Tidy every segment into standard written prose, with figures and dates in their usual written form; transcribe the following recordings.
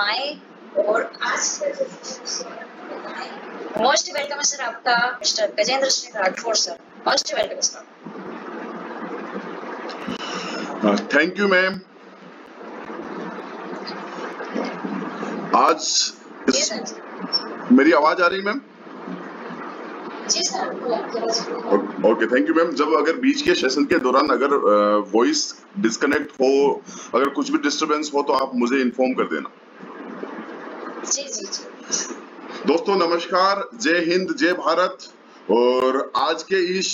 आए और आज मोस्ट वेलकम है सर आपका mister Gajendra Singh Rathore sir, most welcome sir. Thank you ma'am. आज मेरी आवाज आ रही मैम? जी sir. Okay, thank you ma'am. जब अगर बीच के सेशन के दौरान अगर वॉइस डिस्कनेक्ट हो, अगर कुछ भी डिस्टरबेंस हो तो आप मुझे इन्फॉर्म कर देना। जी जी जी। दोस्तों नमस्कार, जय हिंद, जय भारत। और आज के इस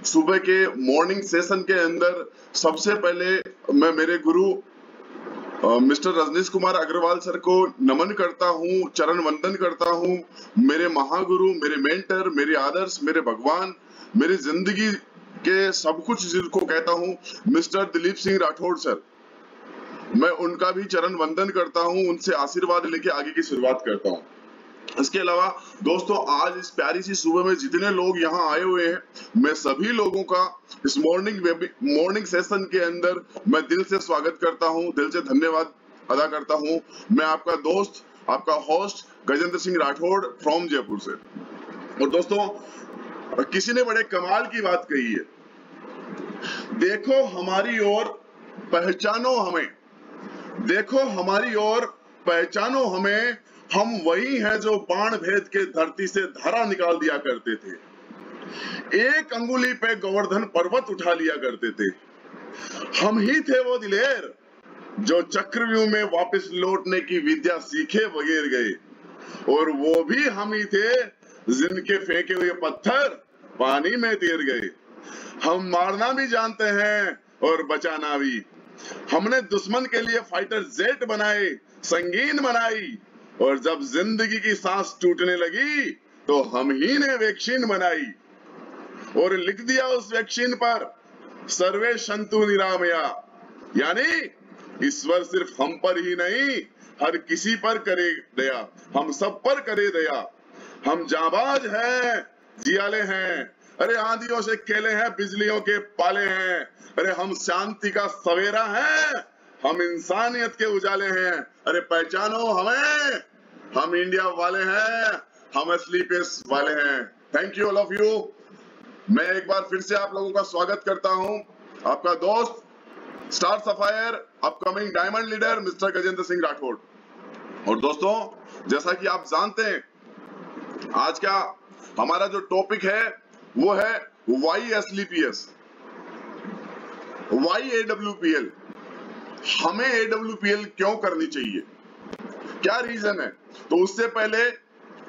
सुबह के मॉर्निंग सेशन के अंदर सबसे पहले मैं मेरे गुरु मिस्टर रजनीश कुमार अग्रवाल सर को नमन करता हूँ, चरण वंदन करता हूँ। मेरे महागुरु, मेरे मेंटर, मेरे आदर्श, मेरे भगवान, मेरी जिंदगी के सब कुछ जिनको कहता हूँ मिस्टर दिलीप सिंह राठौड़ सर, मैं उनका भी चरण वंदन करता हूँ, उनसे आशीर्वाद लेके आगे की शुरुआत करता हूँ। इसके अलावा दोस्तों आज इस प्यारी सी सुबह में जितने लोग यहाँ आए हुए हैं, मैं सभी लोगों का इस मॉर्निंग सेशन के अंदर मैं दिल से स्वागत करता हूँ, दिल से धन्यवाद अदा करता हूँ। मैं आपका दोस्त, आपका होस्ट गजेंद्र सिंह राठौड़ फ्रॉम जयपुर से। और दोस्तों किसी ने बड़े कमाल की बात कही है, देखो हमारी ओर पहचानो हमें, देखो हमारी ओर पहचानो हमें, हम वही हैं जो बाण भेद के धरती से धारा निकाल दिया करते थे, एक अंगुली पे गोवर्धन पर्वत उठा लिया करते थे। हम ही थे वो दिलेर जो चक्रव्यूह में वापस लौटने की विद्या सीखे बगैर गए, और वो भी हम ही थे जिनके फेंके हुए पत्थर पानी में तैर गए। हम मारना भी जानते हैं और बचाना भी। हमने दुश्मन के लिए फाइटर जेट बनाए, संगीन बनाई, और जब जिंदगी की सांस टूटने लगी तो हम ही ने वैक्सीन बनाई और लिख दिया उस वैक्सीन पर सर्वे संतु निरामया, यानी ईश्वर सिर्फ हम पर ही नहीं हर किसी पर करे दया, हम सब पर करे दया। हम जाबाज हैं, जियाले हैं, अरे आंधियों से खेले हैं, बिजलियों के पाले हैं, अरे हम शांति का सवेरा हैं, हम इंसानियत के उजाले हैं, अरे पहचानो हमें, हम इंडिया वाले हैं, हम असली पेस वाले हैं। Thank you all of you. मैं एक बार फिर से आप लोगों का स्वागत करता हूं, आपका दोस्त star sapphire upcoming diamond leader mister Gajendra Singh Rathore. और दोस्तों जैसा कि आप जानते हैं आज का हमारा जो टॉपिक है वो है YSLPS, YAWPL। हमें AWPL क्यों करनी चाहिए, क्या रीजन है? तो उससे पहले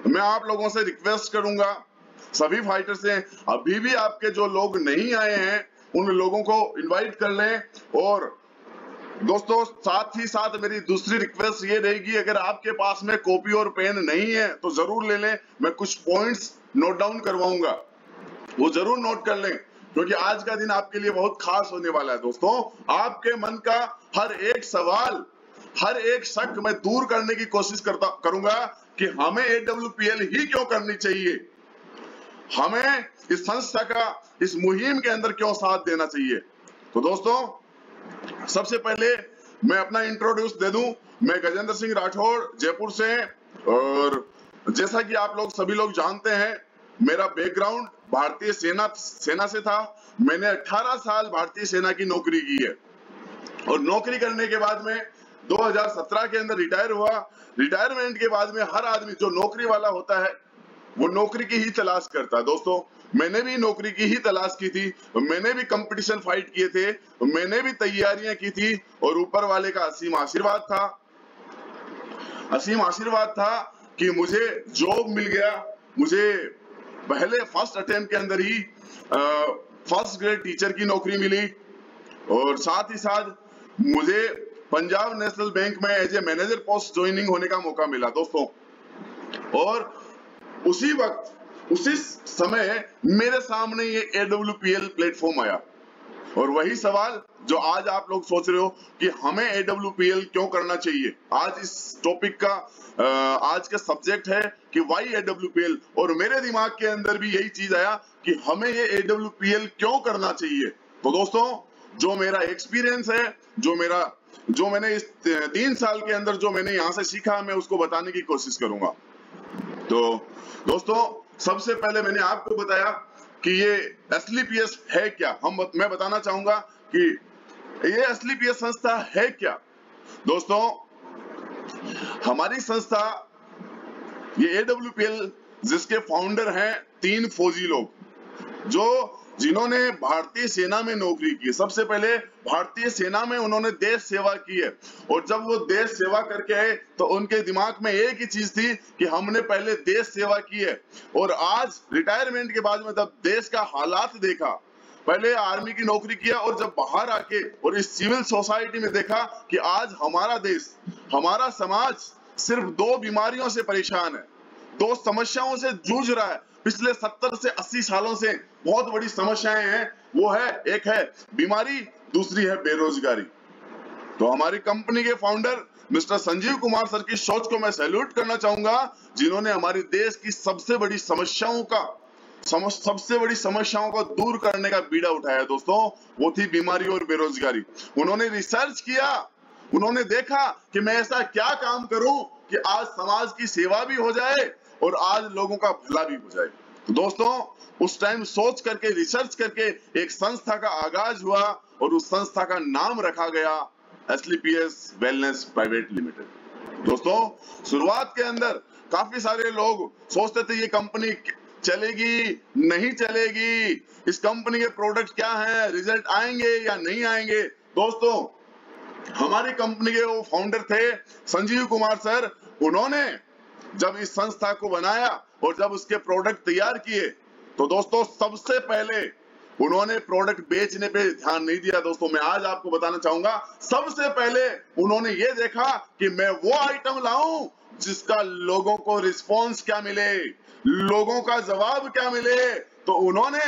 मैं आप लोगों से रिक्वेस्ट करूंगा, सभी फाइटर से अभी भी आपके जो लोग नहीं आए हैं उन लोगों को इनवाइट कर लें। और दोस्तों साथ ही साथ मेरी दूसरी रिक्वेस्ट ये रहेगी, अगर आपके पास में कॉपी और पेन नहीं है तो जरूर ले लें, मैं कुछ पॉइंट्स नोट डाउन करवाऊंगा, वो जरूर नोट कर लें, क्योंकि आज का दिन आपके लिए बहुत खास होने वाला है। दोस्तों आपके मन का हर एक सवाल, हर एक शक मैं दूर करने की कोशिश करूंगा कि हमें AWPL ही क्यों करनी चाहिए, हमें इस संस्था का इस मुहिम के अंदर क्यों साथ देना चाहिए। तो दोस्तों सबसे पहले मैं अपना इंट्रोड्यूस दे दूं, मैं गजेंद्र सिंह राठौड़ जयपुर से। और जैसा कि आप लोग सभी लोग जानते हैं मेरा बैकग्राउंड भारतीय सेना से था। मैंने 18 साल भारतीय सेना की नौकरी की है और नौकरी करने के बाद में 2017 के अंदर रिटायर हुआ। रिटायरमेंट के बाद में हर आदमी जो नौकरी वाला होता है वो नौकरी की ही तलाश करता है। दोस्तों मैंने भी नौकरी की ही तलाश की थी, मैंने भी कंपटीशन फाइट किए थे, मैंने भी तैयारियां की थी, और ऊपर वाले का असीम आशीर्वाद था, असीम आशीर्वाद था कि मुझे जॉब मिल गया। मुझे पहले फर्स्ट अटेम्प्ट के अंदर ही फर्स्ट ग्रेड टीचर की नौकरी मिली, और साथ ही साथ मुझे पंजाब नेशनल बैंक में as a manager post joining होने का मौका मिला दोस्तों। और उसी वक्त उसी समय मेरे सामने ये AWPL प्लेटफॉर्म आया, और वही सवाल जो आज आप लोग सोच रहे हो कि हमें AWPL क्यों करना चाहिए, आज इस टॉपिक का आज का सब्जेक्ट है कि वाई AWPL, और मेरे दिमाग के अंदर भी यही चीज आया कि हमें ये AWPL क्यों करना चाहिए। तो दोस्तों जो मेरा एक्सपीरियंस है, जो मेरा जो मैंने इस 3 साल के अंदर जो मैंने यहाँ से सीखा, मैं उसको बताने की कोशिश करूंगा। तो दोस्तों, सबसे पहले मैंने आपको बताया कि ये एसलीपीएस है क्या। मैं बताना चाहूंगा कि ये एसलीपीएस संस्था है क्या। दोस्तों, हमारी संस्था ये एडब्ल्यूपीएल, जिसके फाउंडर हैं 3 फौजी लोग, जिन्होंने भारतीय सेना में नौकरी की। सबसे पहले भारतीय सेना में उन्होंने देश सेवा की है, और जब वो देश सेवा करके आए तो उनके दिमाग में एक ही चीज थी कि हमने पहले देश सेवा की है। और आज रिटायरमेंट के बाद में जब देश का हालात देखा, पहले आर्मी की नौकरी किया और जब बाहर आके और इस सिविल सोसाइटी में देखा कि आज हमारा देश, हमारा समाज सिर्फ 2 बीमारियों से परेशान है, 2 समस्याओं से जूझ रहा है। पिछले 70 से 80 सालों से बहुत बड़ी समस्याएं हैं। वो है, एक है बीमारी, दूसरी है बेरोजगारी। तो हमारी कंपनी के founder mister Sanjeev Kumar sir की सोच को मैं सैल्यूट करना चाहूंगा, जिन्होंने हमारे देश की सबसे बड़ी समस्याओं को दूर करने का बीड़ा उठाया। दोस्तों, वो थी बीमारी और बेरोजगारी। उन्होंने रिसर्च किया, उन्होंने देखा कि मैं ऐसा क्या काम करूं कि आज समाज की सेवा भी हो जाए और आज लोगों का भला भी हो जाए। तो दोस्तों, उस टाइम सोच करके, रिसर्च करके एक संस्था का आगाज हुआ, और उस संस्था का नाम रखा गया एसलीपीएस वेलनेस प्राइवेट लिमिटेड। दोस्तों, शुरुआत के अंदर काफी सारे लोग सोचते थे ये कंपनी चलेगी नहीं चलेगी, इस कंपनी के प्रोडक्ट क्या है, रिजल्ट आएंगे या नहीं आएंगे। दोस्तों, हमारी कंपनी के वो फाउंडर थे संजीव कुमार सर। उन्होंने जब इस संस्था को बनाया और जब उसके प्रोडक्ट तैयार किए, तो दोस्तों सबसे पहले उन्होंने प्रोडक्ट बेचने पे ध्यान नहीं दिया। दोस्तों, मैं आज आपको बताना चाहूंगा, सबसे पहले उन्होंने ये देखा कि मैं वो आइटम लाऊं जिसका लोगों को रिस्पॉन्स क्या मिले, लोगों का जवाब क्या मिले। तो उन्होंने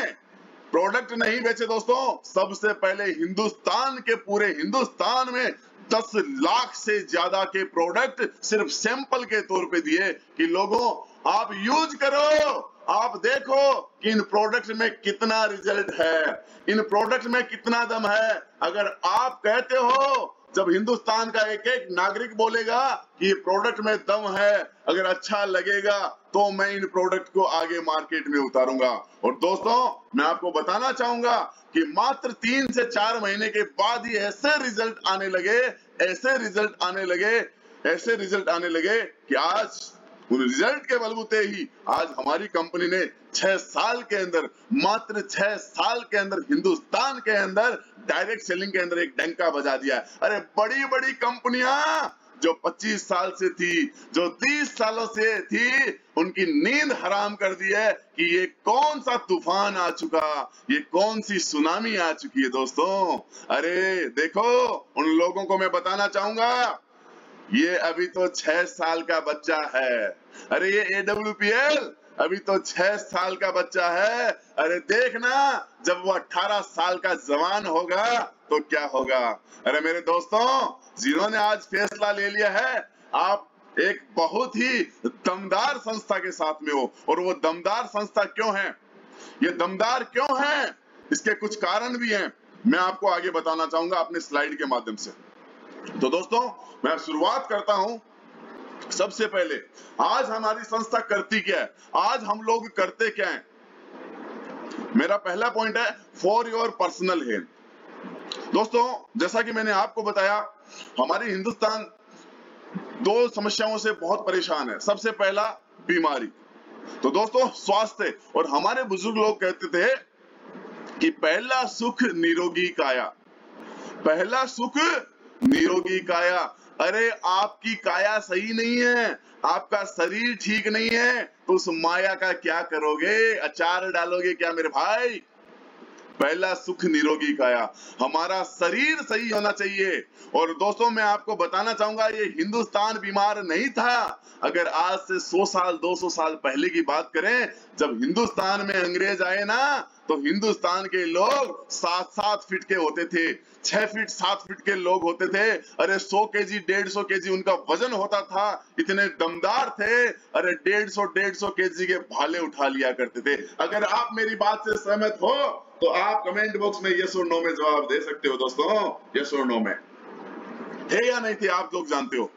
प्रोडक्ट नहीं बेचे दोस्तों, सबसे पहले हिंदुस्तान के पूरे हिंदुस्तान में 10 लाख से ज्यादा के प्रोडक्ट सिर्फ सैंपल के तौर पे दिए कि लोगों, आप यूज करो, आप देखो कि इन प्रोडक्ट में कितना रिजल्ट है, इन प्रोडक्ट में कितना दम है। अगर आप कहते हो, जब हिंदुस्तान का एक एक नागरिक बोलेगा कि ये प्रोडक्ट में दम है, अगर अच्छा लगेगा, तो मैं इन प्रोडक्ट को आगे मार्केट में उतारूंगा। और दोस्तों, मैं आपको बताना चाहूंगा कि मात्र 3 से 4 महीने के बाद ही ऐसे रिजल्ट आने लगे कि आज उन रिजल्ट के बलबूते ही आज हमारी कंपनी ने 6 साल के अंदर, मात्र 6 साल के अंदर हिंदुस्तान के अंदर डायरेक्ट सेलिंग के अंदर एक डंका बजा दिया। अरे बड़ी बड़ी कंपनियां जो 25 साल से थी, जो 30 सालों से थी, उनकी नींद हराम कर दी है कि ये कौन सा तूफान आ चुका, ये कौन सी सुनामी आ चुकी है। दोस्तों, अरे देखो, उन लोगों को मैं बताना चाहूंगा, ये अभी तो 6 साल का बच्चा है। अरे ये एडब्ल्यूपीएल अभी तो 6 साल का बच्चा है। अरे देखना, जब वो 18 साल का जवान होगा तो क्या होगा। अरे मेरे दोस्तों, जिन्होंने आज फैसला ले लिया है, आप एक बहुत ही दमदार संस्था के साथ में हो। और वो दमदार संस्था क्यों है, ये दमदार क्यों है, इसके कुछ कारण भी हैं, मैं आपको आगे बताना चाहूंगा अपने स्लाइड के माध्यम से। तो दोस्तों, मैं शुरुआत करता हूं। सबसे पहले, आज हमारी संस्था करती क्या है, आज हम लोग करते क्या है। मेरा पहला पॉइंट है फॉर योर पर्सनल हेल्थ। दोस्तों, जैसा कि मैंने आपको बताया, हमारी हिंदुस्तान 2 समस्याओं से बहुत परेशान है। सबसे पहला बीमारी, तो दोस्तों स्वास्थ्य। और हमारे बुजुर्ग लोग कहते थे कि पहला सुख निरोगी काया, पहला सुख निरोगी काया। अरे आपकी काया सही नहीं है, आपका शरीर ठीक नहीं है, तो उस माया का क्या करोगे, अचार डालोगे क्या मेरे भाई। पहला सुख निरोगी काया, हमारा शरीर सही होना चाहिए। और दोस्तों, मैं आपको बताना चाहूंगा, ये हिंदुस्तान बीमार नहीं था। अगर आज से 100 साल 200 साल पहले की बात करें, जब हिंदुस्तान में अंग्रेज आए ना, तो हिंदुस्तान के लोग 7-7 फीट के होते थे, 6 फीट 7 फीट के लोग होते थे। अरे 100 केजी 150 केजी उनका वजन होता था, इतने दमदार थे। अरे 150 केजी के भाले उठा लिया करते थे। अगर आप मेरी बात से सहमत हो तो आप कमेंट बॉक्स में यस और नो में जवाब दे सकते हो। दोस्तों, यस और नो में। थे या नहीं थे आप लोग जानते हो।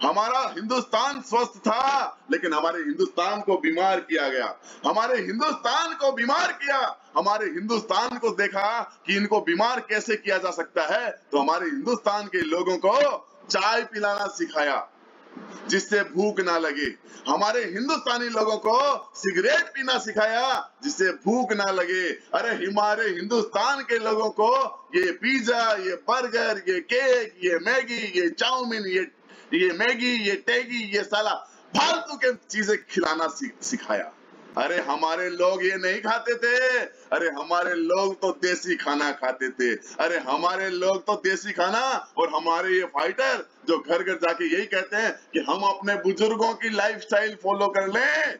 हमारा हिंदुस्तान स्वस्थ था, लेकिन हमारे हिंदुस्तान को बीमार किया गया। हमारे हिंदुस्तान को बीमार किया, हमारे हिंदुस्तान को देखा कि इनको बीमार कैसे किया जा सकता है, तो हमारे हिंदुस्तान के लोगों को चाय पिलाना सिखाया जिससे भूख ना लगे। हमारे हिंदुस्तानी लोगों को सिगरेट पीना सिखाया जिससे भूख ना लगे। अरे हमारे हिंदुस्तान के लोगों को ये पिज्जा, ये बर्गर, ये केक, ये मैगी, ये चाउमीन, ये मैगी, ये टैगी, ये साला फालतू के चीजें खिलाना सिखाया। अरे हमारे लोग ये नहीं खाते थे, अरे हमारे लोग तो देसी खाना खाते थे। अरे हमारे लोग तो देसी खाना, और हमारे ये फाइटर जो घर घर जाके यही कहते हैं कि हम अपने बुजुर्गों की लाइफस्टाइल फॉलो कर लें,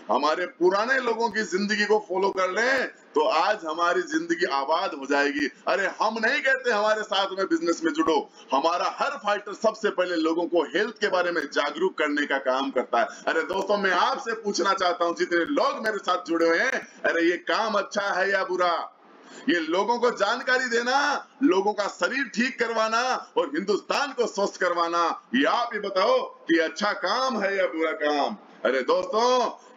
हमारे पुराने लोगों की जिंदगी को फॉलो कर लें, तो आज हमारी जिंदगी आबाद हो जाएगी। अरे हम नहीं कहते हमारे साथ में बिजनेस में जुड़ो, हमारा हर फाइटर सबसे पहले लोगों को हेल्थ के बारे में जागरूक करने का काम करता है। अरे दोस्तों, मैं आपसे पूछना चाहता हूं, जितने लोग मेरे साथ जुड़े हुए हैं, अरे ये काम अच्छा है या बुरा? ये लोगों को जानकारी देना, लोगों का शरीर ठीक करवाना और हिंदुस्तान को स्वस्थ करवाना, ये आप ही बताओ कि अच्छा काम है या बुरा काम? अरे दोस्तों,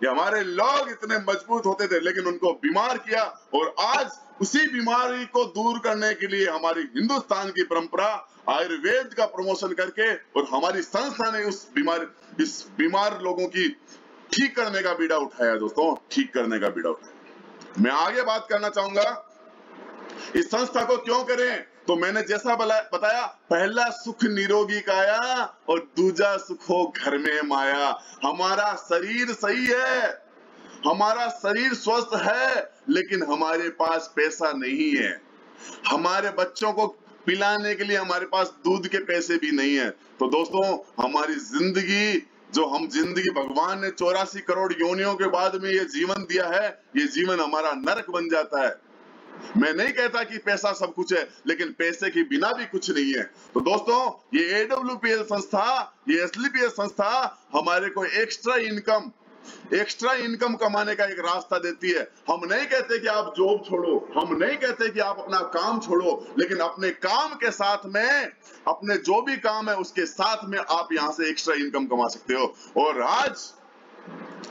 ये हमारे लोग इतने मजबूत होते थे, लेकिन उनको बीमार किया, और आज उसी बीमारी को दूर करने के लिए हमारी हिंदुस्तान की परंपरा आयुर्वेद का प्रमोशन करके, और हमारी संस्था ने इस बीमार लोगों की ठीक करने का बीड़ा उठाया। दोस्तों, ठीक करने का बीड़ा उठाया। मैं आगे बात करना चाहूंगा, इस संस्था को क्यों करें? तो मैंने जैसा बताया, पहला सुख निरोगी काया और दूजा सुख हो घर में माया। हमारा शरीर सही है, हमारा शरीर स्वस्थ है, लेकिन हमारे पास पैसा नहीं है। हमारे बच्चों को पिलाने के लिए हमारे पास दूध के पैसे भी नहीं है। तो दोस्तों, हमारी जिंदगी जिंदगी भगवान ने 84 करोड़ योनियों के बाद में ये जीवन दिया है, ये जीवन हमारा नरक बन जाता है। मैं नहीं कहता कि पैसा सब कुछ है, लेकिन पैसे के बिना भी कुछ नहीं है। तो दोस्तों, ये AWPL संस्था, ये SLPS संस्था हमारे को एक्स्ट्रा इनकम कमाने का एक रास्ता देती है। हम नहीं कहते कि आप जॉब छोड़ो, हम नहीं कहते कि आप अपना काम छोड़ो, लेकिन अपने काम के साथ में, अपने जो भी काम है उसके साथ में आप यहाँ से एक्स्ट्रा इनकम कमा सकते हो। और आज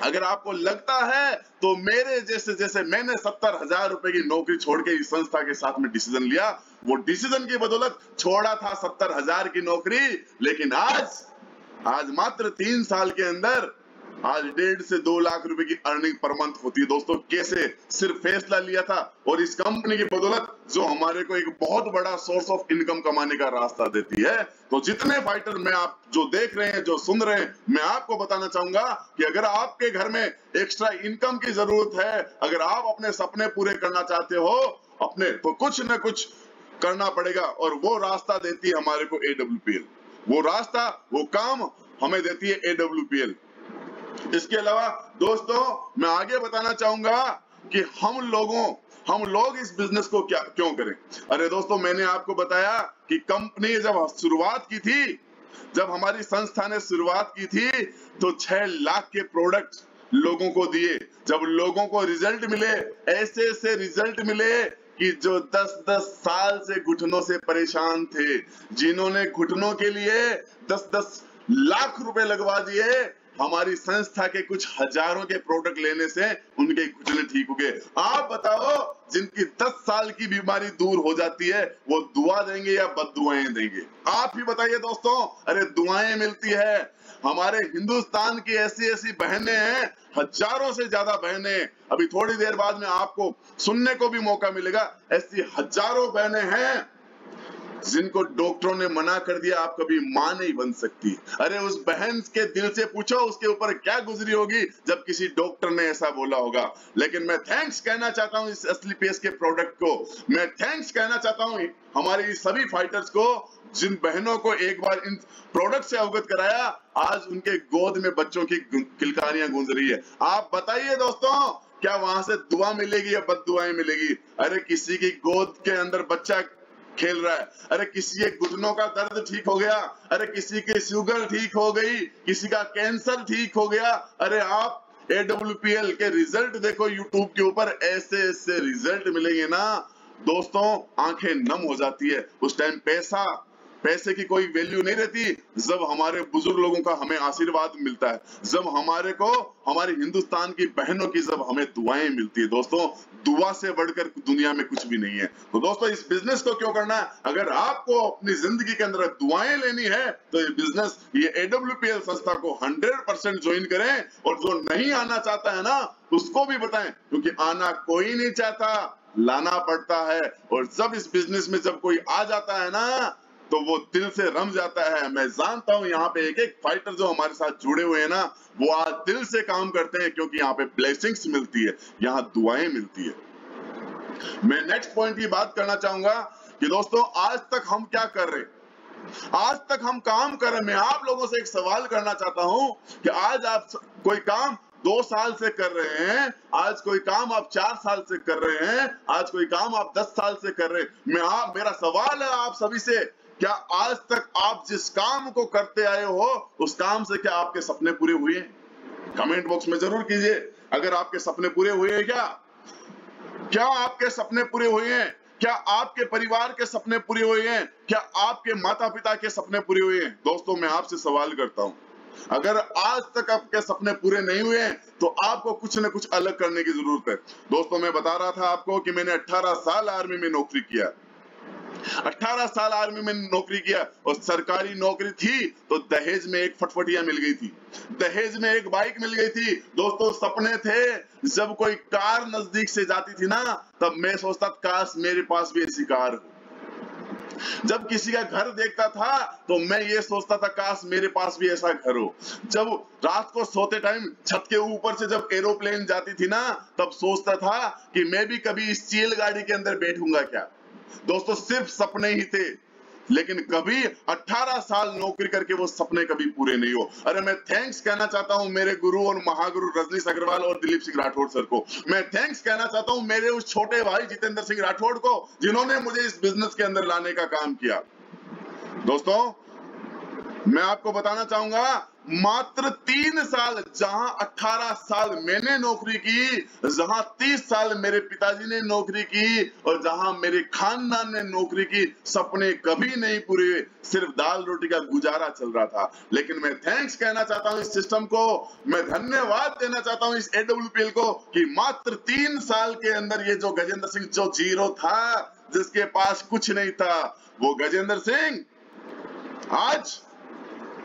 अगर आपको लगता है, तो मेरे जैसे मैंने 70,000 रुपए की नौकरी छोड़ के इस संस्था के साथ में डिसीजन लिया, वो डिसीजन की बदौलत छोड़ा था 70,000 की नौकरी, लेकिन आज मात्र 3 साल के अंदर आज 1.5 से 2 लाख रुपए की अर्निंग पर मंथ होती है। दोस्तों, कैसे? सिर्फ फैसला लिया था, और इस कंपनी की बदौलत जो हमारे को एक बहुत बड़ा सोर्स ऑफ इनकम कमाने का रास्ता देती है। तो जितने फाइटर में आप जो देख रहे हैं, जो सुन रहे हैं, मैं आपको बताना चाहूंगा कि अगर आपके घर में एक्स्ट्रा इनकम की जरूरत है, अगर आप अपने सपने पूरे करना चाहते हो अपने, तो कुछ न कुछ करना पड़ेगा, और वो रास्ता देती है हमारे को AWPL। वो रास्ता, वो काम हमें देती है AWPL। इसके अलावा दोस्तों, मैं आगे बताना चाहूंगा कि हम लोग इस बिजनेस को क्यों करें। अरे दोस्तों, मैंने आपको बताया कि कंपनी जब शुरुआत की थी, जब हमारी संस्था ने शुरुआत की थी, तो 6 लाख के प्रोडक्ट लोगों को दिए। जब लोगों को रिजल्ट मिले, ऐसे रिजल्ट मिले कि जो 10-10 साल से घुटनों से परेशान थे, जिन्होंने घुटनों के लिए 10-10 लाख रुपए लगवा दिए, हमारी संस्था के कुछ हजारों के प्रोडक्ट लेने से उनके घुटने ठीक हो गए। आप बताओ, जिनकी 10 साल की बीमारी दूर हो जाती है, वो दुआ देंगे या बद्दुआएं देंगे? आप ही बताइए दोस्तों। अरे दुआएं मिलती है। हमारे हिंदुस्तान की ऐसी बहनें हैं, हजारों से ज्यादा बहनें, अभी थोड़ी देर बाद में आपको सुनने को भी मौका मिलेगा। ऐसी हजारों बहनें हैं जिनको डॉक्टरों ने मना कर दिया, आप कभी मां नहीं बन सकती। अरे उस बहन के दिल से पूछो, उसके ऊपर क्या गुजरी होगी जब किसी डॉक्टर ने ऐसा बोला होगा। लेकिन मैं थैंक्स कहना चाहता हूं इस SLPS के प्रोडक्ट को, मैं थैंक्स कहना चाहता हूं हमारे सभी फाइटर्स को, जिन बहनों को एक बार इन प्रोडक्ट से अवगत कराया, आज उनके गोद में बच्चों की किलकारियां गूंज रही है। आप बताइए दोस्तों, क्या वहां से दुआ मिलेगी या बद्दुआएं मिलेगी? अरे किसी की गोद के अंदर बच्चा खेल रहा है, अरे किसी के घुटनों का दर्द ठीक हो गया, अरे किसी की शुगर ठीक हो गई, किसी का कैंसर ठीक हो गया। अरे आप AWPL के रिजल्ट देखो यूट्यूब के ऊपर, ऐसे रिजल्ट मिलेंगे ना दोस्तों, आंखें नम हो जाती है। उस टाइम पैसा पैसे की कोई वैल्यू नहीं रहती जब हमारे बुजुर्ग लोगों का हमें आशीर्वाद मिलता है, जब हमारे को हमारे हिंदुस्तान की बहनों की जब हमें दुआएं मिलती है। दोस्तों, दुआ से बढ़कर दुनिया में कुछ भी नहीं है। तो दोस्तों, इस बिजनेस को क्यों करना है? अगर आपको अपनी जिंदगी के अंदर दुआएं लेनी है तो ये बिजनेस, ये AWPL संस्था को 100% ज्वाइन करें, और जो नहीं आना चाहता है ना उसको भी बताएं, क्योंकि आना कोई नहीं चाहता, लाना पड़ता है। और जब इस बिजनेस में जब कोई आ जाता है ना तो वो दिल से रम जाता है। मैं जानता हूं यहाँ पे एक एक फाइटर जो हमारे साथ जुड़े हुए हैं ना, वो आज दिल से काम करते हैं, क्योंकि यहाँ पे ब्लेसिंग्स मिलती है, यहाँ दुआएं मिलती है। मैं नेक्स्ट पॉइंट की बात करना चाहूंगा कि दोस्तों, आज तक हम क्या कर रहे हैं, आज तक हम काम कर रहे हैं। मैं आप लोगों से एक सवाल करना चाहता हूं कि आज आप कोई काम 2 साल से कर रहे हैं, आज कोई काम आप 4 साल से कर रहे हैं, आज कोई काम आप 10 साल से कर रहे हैं। मेरा सवाल है आप सभी से, क्या आज तक आप जिस काम को करते आए हो उस काम से क्या आपके सपने पूरे हुए हैं? कमेंट बॉक्स में जरूर कीजिए अगर आपके सपने पूरे हुए हैं। क्या आपके सपने पूरे हुए हैं? क्या आपके परिवार के सपने पूरे हुए हैं? क्या आपके माता पिता के सपने पूरे हुए हैं? दोस्तों, मैं आपसे सवाल करता हूं, अगर आज तक आपके सपने पूरे नहीं हुए हैं तो आपको कुछ न कुछ अलग करने की जरूरत है। दोस्तों, मैं बता रहा था आपको कि मैंने 18 साल आर्मी में नौकरी किया, 18 साल आर्मी में नौकरी किया, और सरकारी नौकरी थी तो दहेज में एक फटफटिया मिल गई थी, दहेज में एक बाइक मिल गई थी। दोस्तों, सपने थे, जब कोई कार नजदीक से जाती थी ना तब मैं सोचता काश मेरे पास भी ऐसी कार हो। जब किसी का घर देखता था तो मैं ये सोचता था काश मेरे पास भी ऐसा घर हो। जब रात को सोते टाइम छत के ऊपर से जब एरोप्लेन जाती थी ना तब सोचता था कि मैं भी कभी इस चील गाड़ी के अंदर बैठूंगा क्या। दोस्तों, सिर्फ सपने ही थे, लेकिन कभी 18 साल नौकरी करके वो सपने कभी पूरे नहीं हो। अरे मैं थैंक्स कहना चाहता हूं मेरे गुरु और महागुरु रजनीश अग्रवाल और दिलीप सिंह राठौड़ सर को। मैं थैंक्स कहना चाहता हूं मेरे उस छोटे भाई जितेंद्र सिंह राठौड़ को, जिन्होंने मुझे इस बिजनेस के अंदर लाने का काम किया। दोस्तों, मैं आपको बताना चाहूंगा, मात्र 3 साल, जहां 18 साल मैंने नौकरी की, जहां 30 साल मेरे पिताजी ने नौकरी की, और जहां मेरे खानदान ने नौकरी की, सपने कभी नहीं पूरे हुए, सिर्फ दाल रोटी का गुजारा चल रहा था। लेकिन मैं थैंक्स कहना चाहता हूं इस सिस्टम को, मैं धन्यवाद देना चाहता हूं इस AWPL को, कि मात्र 3 साल के अंदर ये जो गजेंद्र सिंह जो जीरो था, जिसके पास कुछ नहीं था, वो गजेंद्र सिंह आज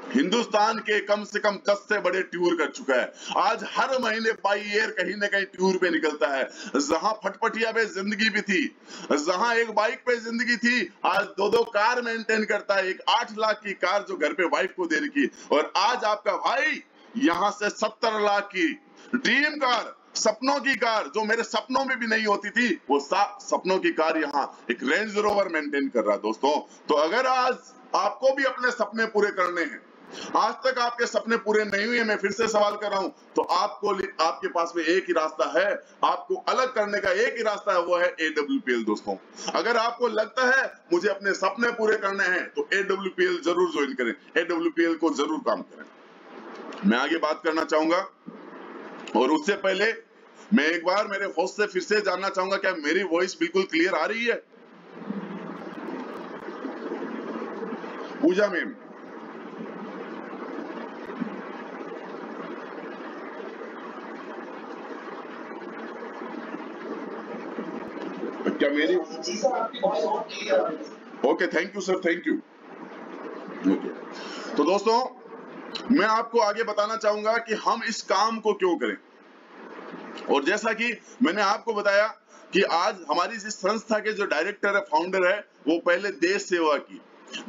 हिंदुस्तान के कम से कम 10 से बड़े टूर कर चुका है। आज हर महीने बाई एयर कहीं ना कहीं टूर पे निकलता है। जहां फटफटिया पे जिंदगी भी थी, जहां एक बाइक पे जिंदगी थी, आज 2-2 कार मेंटेन करता है। एक 8 लाख की कार जो घर पे वाइफ को दे रखी, और आज आपका भाई यहां से 70 लाख की ड्रीम कार, सपनों की कार, जो मेरे सपनों में भी नहीं होती थी, वो सपनों की कार यहाँ एक रेंज रोवर मेंटेन कर रहा है। दोस्तों, तो अगर आज आपको भी अपने सपने पूरे करने हैं, आज तक आपके सपने पूरे नहीं हुए, मैं फिर से सवाल कर रहा हूं, तो आपके पास में एक ही रास्ता है, आपको अलग करने का एक ही रास्ता है, वो है AWPL। दोस्तों, अगर आपको लगता है मुझे अपने सपने पूरे करने हैं तो AWPL जरूर ज्वाइन करें, AWPL को जरूर काम करें। मैं आगे बात करना चाहूंगा, और उससे पहले मैं एक बार मेरे होस्ट से फिर से जानना चाहूंगा, क्या मेरी वॉइस बिल्कुल क्लियर आ रही है? पूजा मैम, क्या मेरी? जी सर, आपकी वॉइस बहुत क्लियर आ रही है। Okay, thank you sir, thank you. तो दोस्तों, मैं आपको आगे बताना चाहूंगा कि हम इस काम को क्यों करें। और जैसा कि मैंने आपको बताया कि आज हमारी इस संस्था के जो डायरेक्टर है, फाउंडर है, वो पहले देश सेवा की,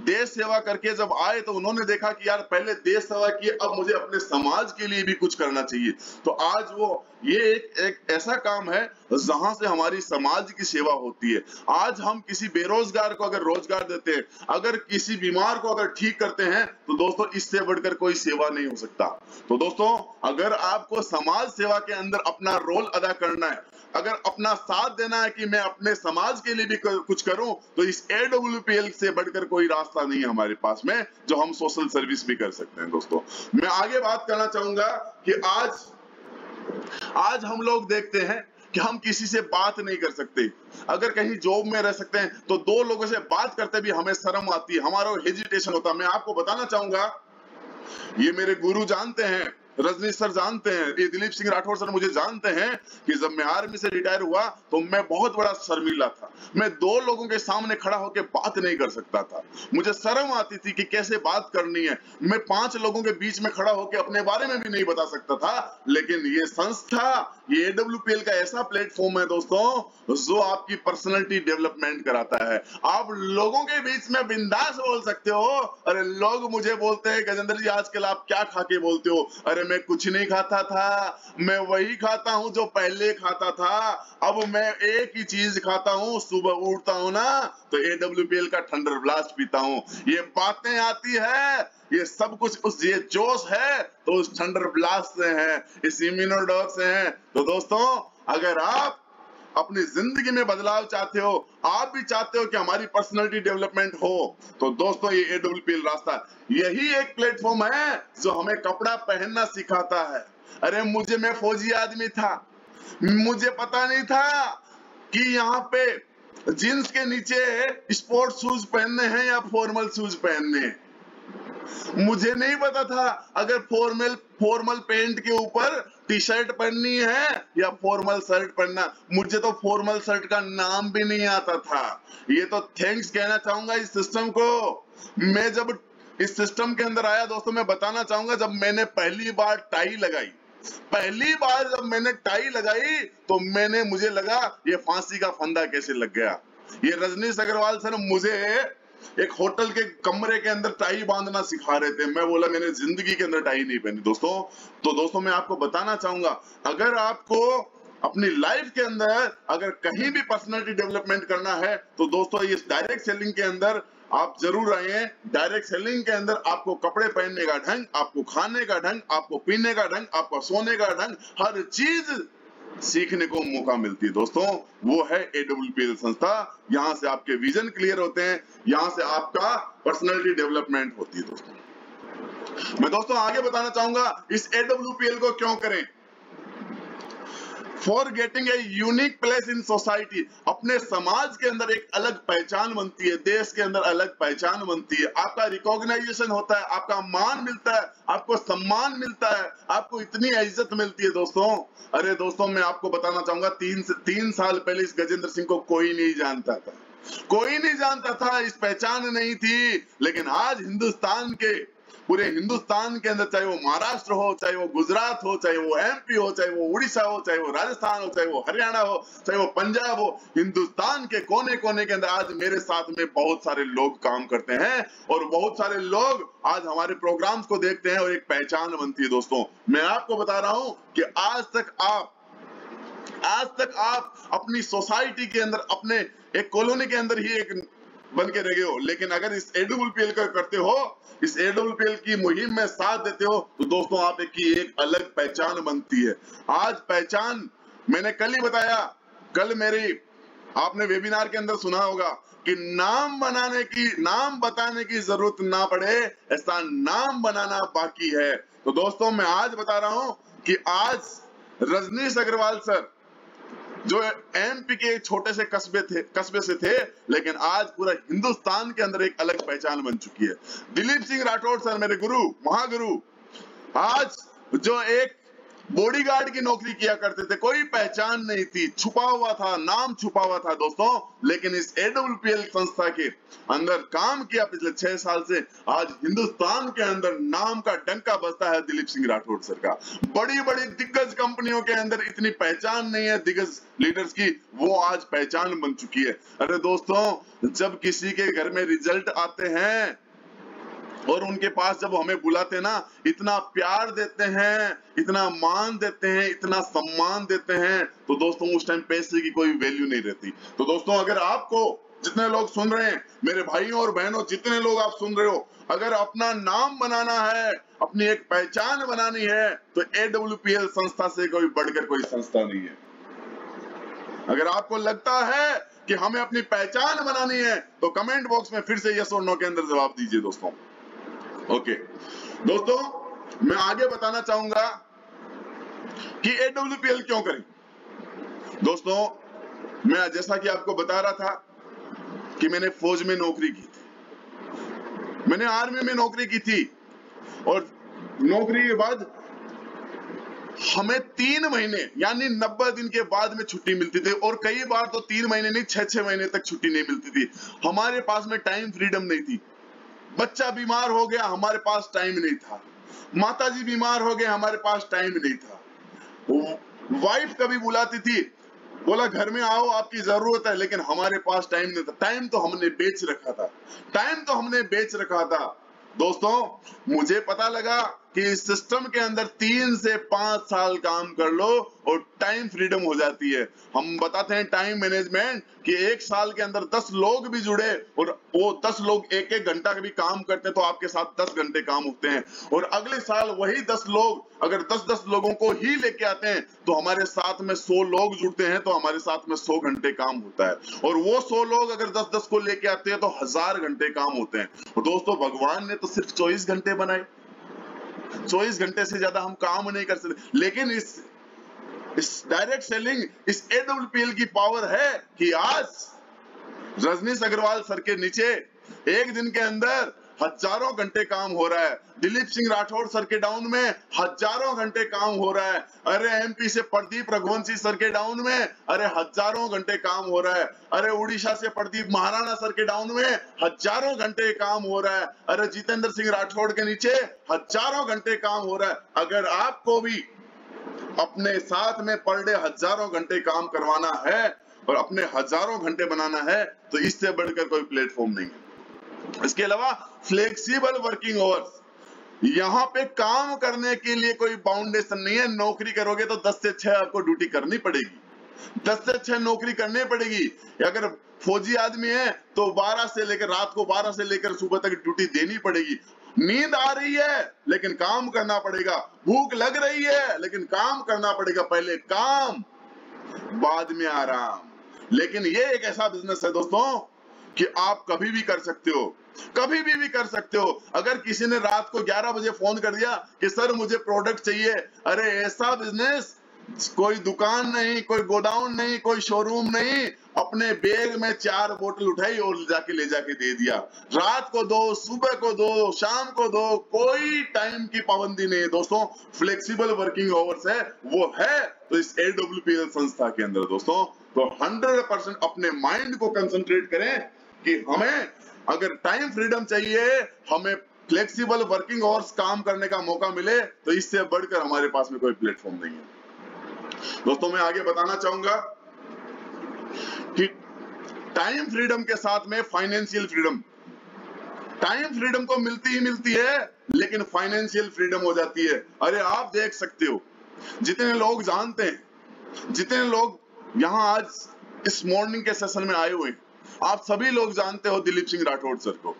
देश सेवा करके जब आए तो उन्होंने देखा कि यार पहले देश सेवा की, अब मुझे अपने समाज के लिए भी कुछ करना चाहिए। तो आज वो ये एक ऐसा काम है जहां से हमारी समाज की सेवा होती है। आज हम किसी बेरोजगार को अगर रोजगार देते हैं, अगर किसी बीमार को अगर ठीक करते हैं, तो दोस्तों इससे बढ़कर कोई सेवा नहीं हो सकता। तो दोस्तों, अगर आपको समाज सेवा के अंदर अपना रोल अदा करना है, अगर अपना साथ देना है कि मैं अपने समाज के लिए भी कुछ करूं, तो इस AWPL से बढ़कर कोई रास्ता नहीं है हमारे पास में, जो हम सोशल सर्विस भी कर सकते हैं। दोस्तों, मैं आगे बात करना चाहूंगा कि आज हम लोग देखते हैं कि हम किसी से बात नहीं कर सकते। अगर कहीं जॉब में रह सकते हैं तो दो लोगों से बात करते भी हमें शर्म आती है, हमारा हेजिटेशन होता है। मैं आपको बताना चाहूंगा, ये मेरे गुरु जानते हैं, रजनीश सर जानते हैं, ये दिलीप सिंह राठौर सर मुझे जानते हैं कि जब मैं आर्मी से रिटायर हुआ तो मैं बहुत बड़ा शर्मीला था। मैं दो लोगों के सामने खड़ा होकर बात नहीं कर सकता था, मुझे शर्म आती थी कि कैसे बात करनी है। मैं 5 लोगों के बीच में खड़ा होकर अपने बारे में भी नहीं बता सकता था। लेकिन ये संस्था, ये AWPL का ऐसा प्लेटफॉर्म है दोस्तों जो आपकी पर्सनैलिटी डेवलपमेंट कराता है। आप लोगों के बीच में बिंदास बोल सकते हो। अरे लोग मुझे बोलते हैं गजेंद्र जी आजकल आप क्या खा के बोलते हो? अरे मैं कुछ नहीं खाता था, मैं वही खाता हूं जो पहले खाता था। अब मैं एक ही चीज खाता हूं, सुबह उठता हूं ना तो AWPL का थंडर ब्लास्ट पीता हूं। ये बातें आती है, ये सब कुछ उस ये जोश है तो उस थंडर ब्लास्ट से है, इस इम्यूनोडॉग से है। तो दोस्तों अगर आप अपनी जिंदगी में बदलाव चाहते हो, आप भी चाहते हो कि हमारी पर्सनालिटी डेवलपमेंट हो, तो दोस्तों ये AWPL रास्ता, यही एक प्लेटफॉर्म है जो हमें कपड़ा पहनना सिखाता है। अरे मैं फौजी आदमी था, मुझे पता नहीं था कि यहाँ पे जींस के नीचे स्पोर्ट्स शूज पहनने हैं या फॉर्मल शूज पहनने हैं। मुझे नहीं पता था अगर फॉर्मल पैंट के ऊपर टी शर्ट पहननी है या फॉर्मल शर्ट पहनना। मुझे तो फॉर्मल शर्ट का नाम भी नहीं आता था। ये तो थैंक्स कहना चाहूंगा इस सिस्टम को। मैं जब इस सिस्टम के अंदर आया दोस्तों, मैं बताना चाहूंगा जब मैंने पहली बार टाई लगाई तो मुझे लगा ये फांसी का फंदा कैसे लग गया। ये रजनीश अग्रवाल सर मुझे एक होटल के कमरे के अंदर टाई बांधना सिखा रहे थे। मैं बोला मैंने जिंदगी के अंदर टाई नहीं पहनी दोस्तों। तो दोस्तों मैं आपको बताना चाहूंगा, अगर आपको अपनी लाइफ के अंदर अगर कहीं भी पर्सनालिटी डेवलपमेंट करना है तो दोस्तों इस डायरेक्ट सेलिंग के अंदर आप जरूर आइए। डायरेक्ट सेलिंग के अंदर आपको कपड़े पहनने का ढंग, आपको खाने का ढंग, आपको पीने का ढंग, आपको सोने का ढंग, हर चीज सीखने को मौका मिलती है दोस्तों। वो है AWPL संस्था। यहाँ से आपके विजन क्लियर होते हैं, यहाँ से आपका पर्सनालिटी डेवलपमेंट होती है दोस्तों। मैं दोस्तों आगे बताना चाहूंगा इस AWPL को क्यों करें। For getting a unique place in society, अपने समाज के अंदर एक अलग पहचान बनती है, देश के अंदर अलग पहचान बनती है, आपका रिकॉग्नाइजेशन होता है, आपका मान मिलता है, आपको सम्मान मिलता है, आपको इतनी इज्जत मिलती है दोस्तों। अरे दोस्तों मैं आपको बताना चाहूंगा 3 साल पहले इस गजेंद्र सिंह को कोई नहीं जानता था, कोई नहीं जानता था, इस पहचान नहीं थी। लेकिन आज पूरे हिंदुस्तान के अंदर, चाहे वो महाराष्ट्र हो, चाहे वो गुजरात हो, चाहे वो MP हो, चाहे वो उड़ीसा हो, चाहे वो राजस्थान हो, चाहे वो हरियाणा हो, चाहे वो पंजाब हो, हिंदुस्तान के कोने कोने के अंदर आज मेरे साथ में बहुत सारे लोग काम करते हैं और बहुत सारे लोग आज हमारे प्रोग्राम्स को देखते हैं और एक पहचान बनती है दोस्तों। मैं आपको बता रहा हूं कि आज तक आप अपनी सोसाइटी के अंदर, अपने एक कॉलोनी के अंदर ही एक बन के रह गए हो, लेकिन अगर इस AWPL का करते हो, इस AWPL की मुहिम में साथ देते हो तो दोस्तों आप एक अलग पहचान बनती है। आज पहचान, मैंने कल ही बताया, आपने वेबिनार के अंदर सुना होगा कि नाम बताने की जरूरत ना पड़े, ऐसा नाम बनाना बाकी है। तो दोस्तों मैं आज बता रहा हूं कि आज रजनीश अग्रवाल सर जो MP के छोटे से कस्बे से थे, लेकिन आज पूरा हिंदुस्तान के अंदर एक अलग पहचान बन चुकी है। दिलीप सिंह राठौर सर मेरे गुरु, महागुरु, आज जो एक बॉडीगार्ड की नौकरी किया करते थे, कोई पहचान नहीं थी, छुपा हुआ था, नाम छुपा हुआ था दोस्तों, लेकिन इस AWPL संस्था के अंदर काम किया पिछले 6 साल से, आज हिंदुस्तान के अंदर नाम का डंका बजता है दिलीप सिंह राठौर सर का। बड़ी बड़ी दिग्गज कंपनियों के अंदर इतनी पहचान नहीं है दिग्गज लीडर्स की, वो आज पहचान बन चुकी है। अरे दोस्तों जब किसी के घर में रिजल्ट आते हैं और उनके पास जब हमें बुलाते हैं ना, इतना प्यार देते हैं, इतना मान देते हैं, इतना सम्मान देते हैं, तो दोस्तों उस टाइम पैसे की कोई वैल्यू नहीं रहती। तो दोस्तों अगर आपको, जितने लोग सुन रहे हैं, मेरे भाइयों और बहनों, जितने लोग आप सुन रहे हो, अगर अपना नाम बनाना है, अपनी एक पहचान बनानी है, तो AWPL संस्था से कोई बढ़कर कोई संस्था नहीं है। अगर आपको लगता है कि हमें अपनी पहचान बनानी है तो कमेंट बॉक्स में फिर से यस और नो के अंदर जवाब दीजिए दोस्तों। ओके दोस्तों मैं आगे बताना चाहूंगा कि AWPL क्यों करें। दोस्तों, मैं जैसा कि आपको बता रहा था कि मैंने फौज में नौकरी की थी, मैंने आर्मी में नौकरी की थी, और नौकरी के बाद हमें 3 महीने यानी 90 दिन के बाद में छुट्टी मिलती थी, और कई बार तो 3 महीने नहीं 6-6 महीने तक छुट्टी नहीं मिलती थी। हमारे पास में टाइम फ्रीडम नहीं थी। बच्चा बीमार हो गया, हमारे पास टाइम नहीं था। माताजी बीमार हो गए, हमारे पास टाइम नहीं था। वाइफ कभी बुलाती थी, बोला घर में आओ आपकी जरूरत है, लेकिन हमारे पास टाइम नहीं था। टाइम तो हमने बेच रखा था, टाइम तो हमने बेच रखा था। दोस्तों, मुझे पता लगा कि इस सिस्टम के अंदर 3 से 5 साल काम कर लो और टाइम फ्रीडम हो जाती है। हम बताते हैं टाइम मैनेजमेंट कि 1 साल के अंदर 10 लोग भी जुड़े और वो 10 लोग 1-1 घंटा भी काम करते हैं तो आपके साथ 10 घंटे काम होते हैं, और अगले साल वही 10 लोग अगर 10-10 लोगों को ही लेके आते हैं तो हमारे साथ में 100 लोग जुड़ते हैं तो हमारे साथ में 100 घंटे काम होता है, और वो 100 लोग अगर 10-10 को लेके आते हैं तो 1000 घंटे काम होते हैं। और दोस्तों, भगवान ने तो सिर्फ 24 घंटे बनाए, 24 घंटे से ज्यादा हम काम नहीं कर सकते। लेकिन इस डायरेक्ट सेलिंग, इस AWPL की पावर है कि आज रजनीश अग्रवाल सर के नीचे एक दिन के अंदर हजारों घंटे काम हो रहा है। दिलीप सिंह राठौर सर के डाउन में हजारों घंटे काम हो रहा है। अरे MP से प्रदीप रघुवंशी सर के डाउन में अरे हजारों घंटे काम हो रहा है। अरे उड़ीसा से प्रदीप महाराणा सर के डाउन में हजारों घंटे काम हो रहा है। अरे जितेंद्र सिंह राठौड़ के नीचे हजारों घंटे काम हो रहा है। अगर आपको भी अपने साथ में पर डे हजारों घंटे काम करवाना है और अपने हजारों घंटे बनाना है तो इससे बढ़कर कोई प्लेटफॉर्म नहीं है। इसके अलावा फ्लेक्सिबल वर्किंग आवर्स, यहाँ पे काम करने के लिए कोई बाउंडेशन नहीं है। नौकरी करोगे तो 10 से 6 आपको ड्यूटी करनी पड़ेगी, 10 से 6 नौकरी करनी पड़ेगी। अगर फौजी आदमी है तो 12 से लेकर रात को 12 से लेकर सुबह तक ड्यूटी देनी पड़ेगी। नींद आ रही है लेकिन काम करना पड़ेगा, भूख लग रही है लेकिन काम करना पड़ेगा। पहले काम बाद में आराम। लेकिन ये एक ऐसा बिजनेस है दोस्तों कि आप कभी भी कर सकते हो, कभी भी कर सकते हो। अगर किसी ने रात को 11 बजे फोन कर दिया कि सर मुझे प्रोडक्ट चाहिए, अरे ऐसा बिजनेस, कोई दुकान नहीं, कोई गोडाउन नहीं, कोई शोरूम नहीं, अपने बैग में 4 बोतल उठाई और ले जाके दे दिया। रात को दो, सुबह को दो, शाम को दो, कोई टाइम की पाबंदी नहीं है दोस्तों। फ्लेक्सिबल वर्किंग आवर्स है, वो है तो इस AWPL संस्था के अंदर दोस्तों। तो 100% अपने माइंड को कंसंट्रेट करें कि हमें अगर टाइम फ्रीडम चाहिए, हमें फ्लेक्सिबल वर्किंग आवर्स काम करने का मौका मिले, तो इससे बढ़कर हमारे पास में कोई प्लेटफॉर्म नहीं है। दोस्तों, मैं आगे बताना चाहूंगा कि टाइम फ्रीडम के साथ में फाइनेंशियल फ्रीडम, टाइम फ्रीडम तो मिलती ही मिलती है लेकिन फाइनेंशियल फ्रीडम हो जाती है। अरे आप देख सकते हो, जितने लोग जानते हैं, जितने लोग यहां आज इस मॉर्निंग के सेशन में आए हुए हैं, आप सभी लोग जानते हो दिलीप सिंह राठौड़ सर को।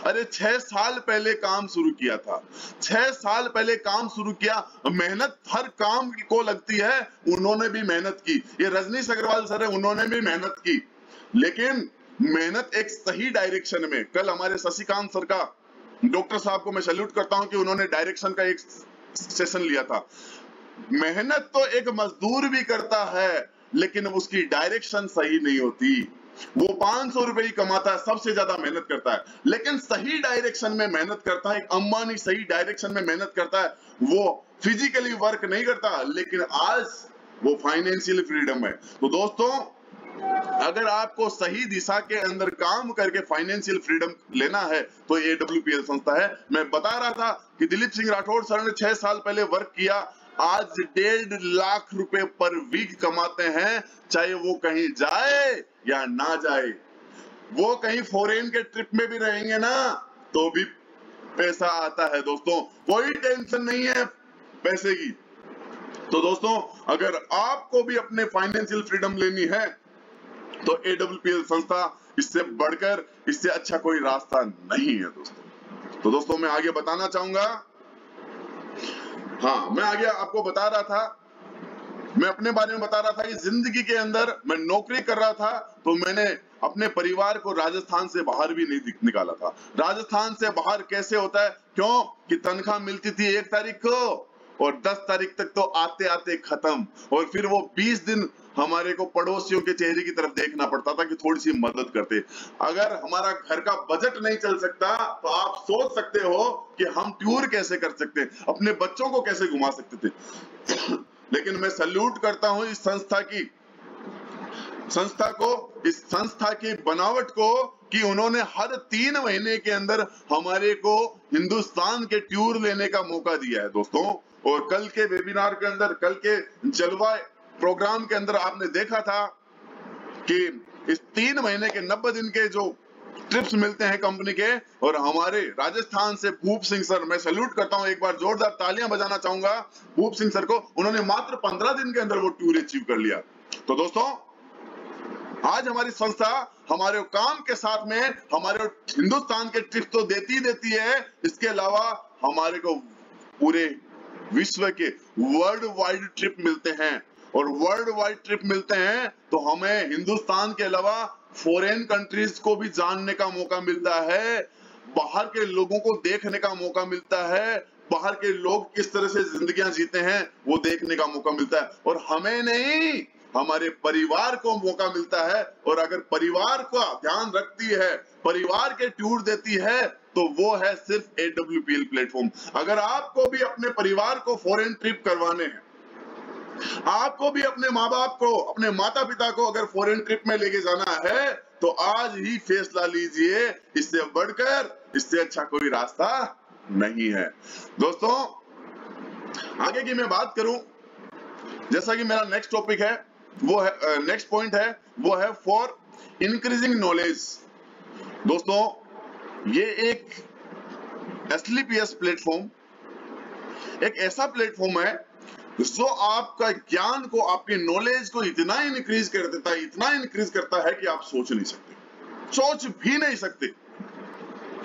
अरे 6 साल पहले काम शुरू किया था, 6 साल पहले काम शुरू किया। मेहनत हर काम को लगती है, उन्होंने भी मेहनत की। ये रजनीश अग्रवाल सर है, उन्होंने भी मेहनत की, लेकिन मेहनत एक सही डायरेक्शन में। कल हमारे शशिकांत सर का, डॉक्टर साहब को मैं सैल्यूट करता हूं कि उन्होंने डायरेक्शन का एक सेशन लिया था। मेहनत तो एक मजदूर भी करता है लेकिन उसकी डायरेक्शन सही नहीं होती। वो 500 रुपए ही कमाता है, सबसे ज्यादा मेहनत करता है, लेकिन सही डायरेक्शन में मेहनत करता है। एक अंबानी सही डायरेक्शन में मेहनत करता है, वो फिजिकली वर्क नहीं करता, लेकिन आज वो फाइनेंशियल फ्रीडम है। तो दोस्तों, अगर आपको सही दिशा के अंदर काम करके फाइनेंशियल फ्रीडम लेना है तो AWPL संस्था है। मैं बता रहा था कि दिलीप सिंह राठौड़ सर ने 6 साल पहले वर्क किया, आज 1.5 लाख रुपए पर वीक कमाते हैं, चाहे वो कहीं जाए या ना जाए। वो कहीं फॉरेन के ट्रिप में भी रहेंगे ना तो भी पैसा आता है दोस्तों, कोई टेंशन नहीं है पैसे की। तो दोस्तों, अगर आपको भी अपने फाइनेंशियल फ्रीडम लेनी है तो AWPL संस्था, इससे बढ़कर, इससे अच्छा कोई रास्ता नहीं है दोस्तों। तो दोस्तों, मैं आगे बताना चाहूंगा, हाँ, मैं आगे आपको बता रहा था, मैं अपने बारे में बता रहा था कि जिंदगी के अंदर मैं नौकरी कर रहा था तो मैंने अपने परिवार को राजस्थान से बाहर भी नहीं निकाला था। राजस्थान से बाहर कैसे होता है? क्यों कि तनख्वाह मिलती थी 1 तारीख को और 10 तारीख तक तो आते आते खत्म, और फिर वो 20 दिन हमारे को पड़ोसियों के चेहरे की तरफ देखना पड़ता था कि थोड़ी सी मदद करते। अगर हमारा घर का बजट नहीं चल सकता तो आप सोच सकते हो कि हम टूर कैसे कर सकते, अपने बच्चों को कैसे घुमा सकते थे। लेकिन मैं सल्यूट करता हूं इस संस्था की बनावट को कि उन्होंने हर 3 महीने के अंदर हमारे को हिंदुस्तान के टूर लेने का मौका दिया है दोस्तों। और कल के वेबिनार के अंदर, कल के जलवा प्रोग्राम के अंदर आपने देखा था कि इस 3 महीने के 90 दिन के जो ट्रिप्स मिलते हैं कंपनी के, और हमारे राजस्थान से भूप सिंह सर, मैं सैल्यूट करता हूं, एक बार जोरदार तालियां बजाना चाहूंगा भूप सिंह सर को। उन्होंने मात्र 15 दिन के अंदर वो टूर अचीव कर लिया। तो दोस्तों आज हमारी संस्था हमारे काम के साथ में हमारे हिंदुस्तान के ट्रिप तो देती है, इसके अलावा हमारे को पूरे विश्व के वर्ल्ड वाइड ट्रिप मिलते हैं। और वर्ल्ड वाइड ट्रिप मिलते हैं तो हमें हिंदुस्तान के अलावा फॉरेन कंट्रीज को भी जानने का मौका मिलता है, बाहर के लोगों को देखने का मौका मिलता है, बाहर के लोग किस तरह से जिंदगियां जीते हैं वो देखने का मौका मिलता है। और हमें नहीं, हमारे परिवार को मौका मिलता है। और अगर परिवार का ध्यान रखती है, परिवार के टूर देती है, तो वो है सिर्फ AWPL प्लेटफॉर्म। अगर आपको भी अपने परिवार को फॉरेन ट्रिप करवाने हैं, आपको भी अपने माँ बाप को, अपने माता पिता को अगर फॉरेन ट्रिप में लेके जाना है, तो आज ही फैसला लीजिए। इससे बढ़कर, इससे अच्छा कोई रास्ता नहीं है। दोस्तों आगे की मैं बात करूं, जैसा कि मेरा नेक्स्ट टॉपिक है, वो है नेक्स्ट पॉइंट है, वो है फॉर इंक्रीजिंग नॉलेज। दोस्तों ये एक SLPS प्लेटफॉर्म एक ऐसा प्लेटफॉर्म है जो आपका ज्ञान को, आपकी नॉलेज को इतना इंक्रीज कर देता है, इतना इंक्रीज करता है कि आप सोच नहीं सकते, सोच भी नहीं सकते।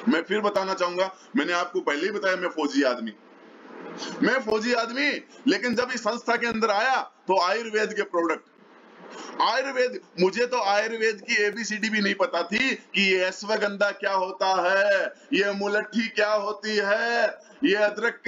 मैं फिर बताना चाहूंगा, मैंने आपको पहले ही बताया मैं फौजी आदमी, लेकिन जब इस संस्था के अंदर आया तो आयुर्वेद के प्रोडक्ट, मुझे तो आयुर्वेद की ABCD भी नहीं पता थी कि ये अश्वगंधा क्या होता है, ये मुलट्ठी क्या होती है, ये अदरक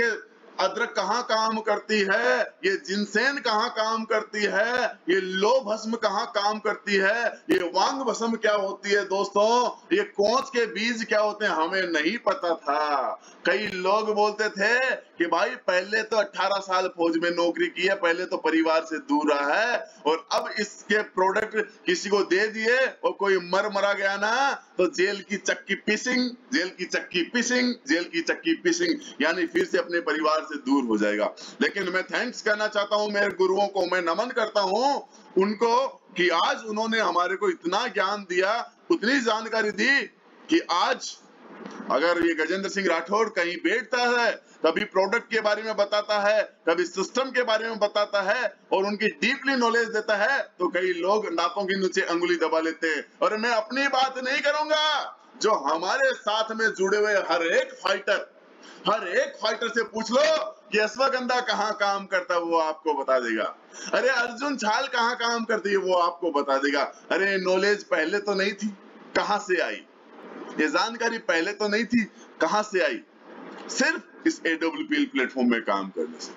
कहाँ काम करती है, ये जिनसेन कहाँ काम करती है, ये लौ भस्म कहाँ काम करती है, ये वांग भस्म क्या होती है दोस्तों, ये कोंच के बीज क्या होते हैं, हमें नहीं पता था। कई लोग बोलते थे कि भाई पहले तो 18 साल फौज में नौकरी की है, पहले तो परिवार से दूर रहा है, और अब इसके प्रोडक्ट किसी को दे दिए और कोई मरा गया ना, तो जेल की चक्की पिसिंग, यानी फिर से अपने परिवार से दूर हो जाएगा। लेकिन मैं थैंक्स करना चाहता हूं मेरे गुरुओं को, मैं नमन करता हूं उनको कि आज उन्होंने हमारे को इतना ज्ञान दिया, उतनी जानकारी दी कि आज अगर ये गजेंद्र सिंह राठौर कहीं बैठता है, कभी प्रोडक्ट के बारे में बताता है, कभी सिस्टम के बारे में बताता है और उनकी डीपली नॉलेज देता है, तो कई लोग नाकों के नीचे अंगुली दबा लेते हैं। और मैं अपनी बात नहीं करूंगा, जो हमारे साथ में जुड़े हुए हर एक फाइटर से पूछ लो कि अश्वगंधा कहाँ काम करता है, वो आपको बता देगा। अरे अर्जुन छाल कहाँ काम करती है, वो आपको बता देगा। अरे नॉलेज पहले तो नहीं थी, कहां से आई? ये जानकारी पहले तो नहीं थी, कहां से आई? सिर्फ इस AWPL प्लेटफॉर्म में काम करने से।